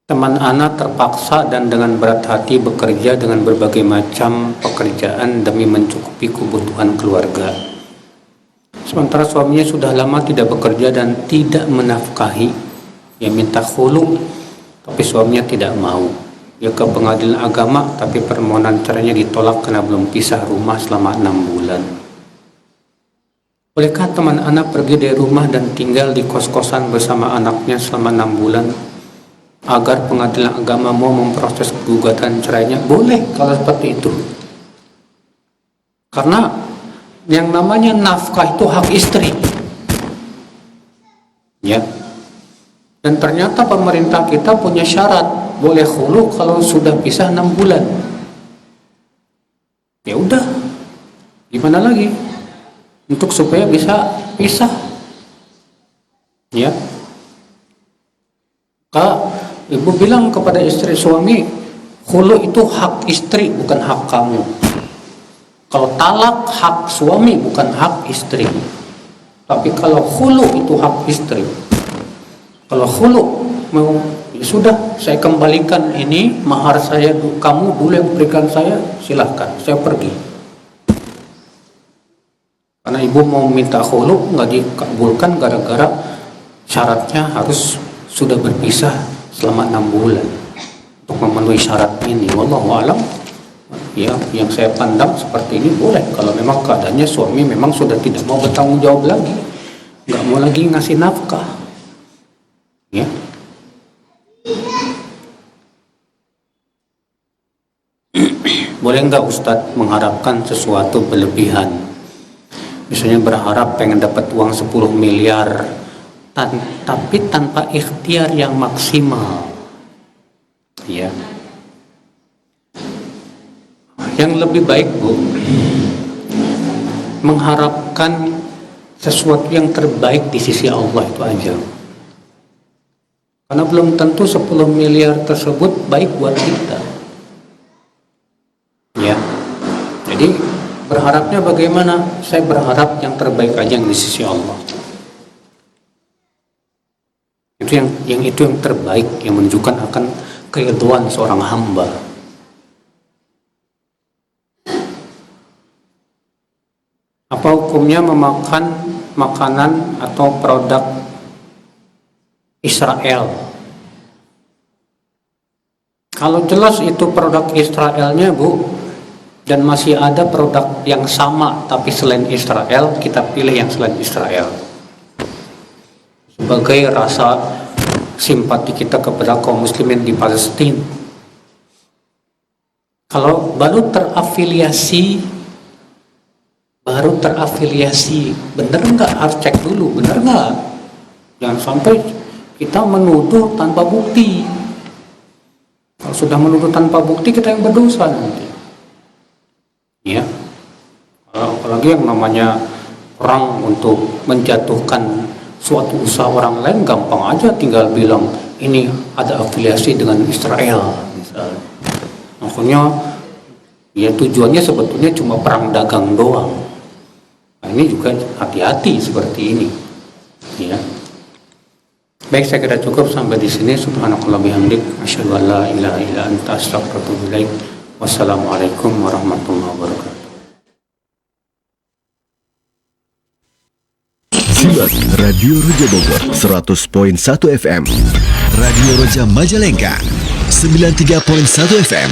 Teman anak terpaksa dan dengan berat hati bekerja dengan berbagai macam pekerjaan demi mencukupi kebutuhan keluarga. Sementara suaminya sudah lama tidak bekerja dan tidak menafkahi. Ia minta khulu, tapi suaminya tidak mau. Ia ke pengadilan agama, tapi permohonan cerainya ditolak karena belum pisah rumah selama 6 bulan. Bolehkah teman anak pergi dari rumah dan tinggal di kos-kosan bersama anaknya selama 6 bulan agar pengadilan agama mau memproses gugatan cerainya? Boleh kalau seperti itu. Karena yang namanya nafkah itu hak istri, ya. Dan ternyata pemerintah kita punya syarat, boleh khulu kalau sudah pisah 6 bulan. Ya udah, gimana lagi? Untuk supaya bisa pisah, ya. Kak, ibu bilang kepada istri suami, khulu itu hak istri bukan hak kamu. Kalau talak hak suami bukan hak istri. Tapi kalau khulu itu hak istri. Kalau khulu mau, ya sudah, saya kembalikan ini mahar saya, kamu dulu yang berikan saya, silahkan, saya pergi. Karena ibu mau minta khulu nggak dikabulkan gara-gara syaratnya harus sudah berpisah selama 6 bulan untuk memenuhi syarat ini. Wallahu a'lam. Ya, yang saya pandang seperti ini boleh kalau memang keadaannya suami memang sudah tidak mau bertanggung jawab lagi, nggak mau lagi ngasih nafkah, ya. Boleh nggak Ustadz mengharapkan sesuatu berlebihan? Misalnya berharap pengen dapat uang 10 miliar, tapi tanpa ikhtiar yang maksimal, ya. Yang lebih baik, Bu, mengharapkan sesuatu yang terbaik di sisi Allah itu aja. Karena belum tentu 10 miliar tersebut baik buat kita, ya. Jadi berharapnya bagaimana? Saya berharap yang terbaik aja yang di sisi Allah. Itu yang terbaik, yang menunjukkan akan keridhaan seorang hamba. Apa hukumnya memakan makanan atau produk Israel? Kalau jelas itu produk Israelnya, Bu, dan masih ada produk yang sama tapi selain Israel, kita pilih yang selain Israel sebagai rasa simpati kita kepada kaum muslimin di Palestina. Kalau baru terafiliasi, bener nggak? Harus cek dulu, bener nggak? Jangan sampai kita menuduh tanpa bukti. Kalau sudah menuduh tanpa bukti, kita yang berdosa nanti. Ya, apalagi yang namanya orang untuk menjatuhkan suatu usaha orang lain gampang aja, tinggal bilang ini ada afiliasi dengan Israel misalnya. Makanya ya tujuannya sebetulnya cuma perang dagang doang. Nah, ini juga hati-hati seperti ini. Ya. Baik, saya kira cukup sampai di sini. Subhanakallah bihamdik, asyhadu an la ilaha illa anta, astaghfiruka wa atubu ilaik. Wassalamualaikum warahmatullahi wabarakatuh. Simak Radio Roja Bogor 100.1 FM, Radio Roja Majalengka 93.1 FM,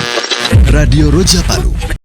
Radio Roja Palu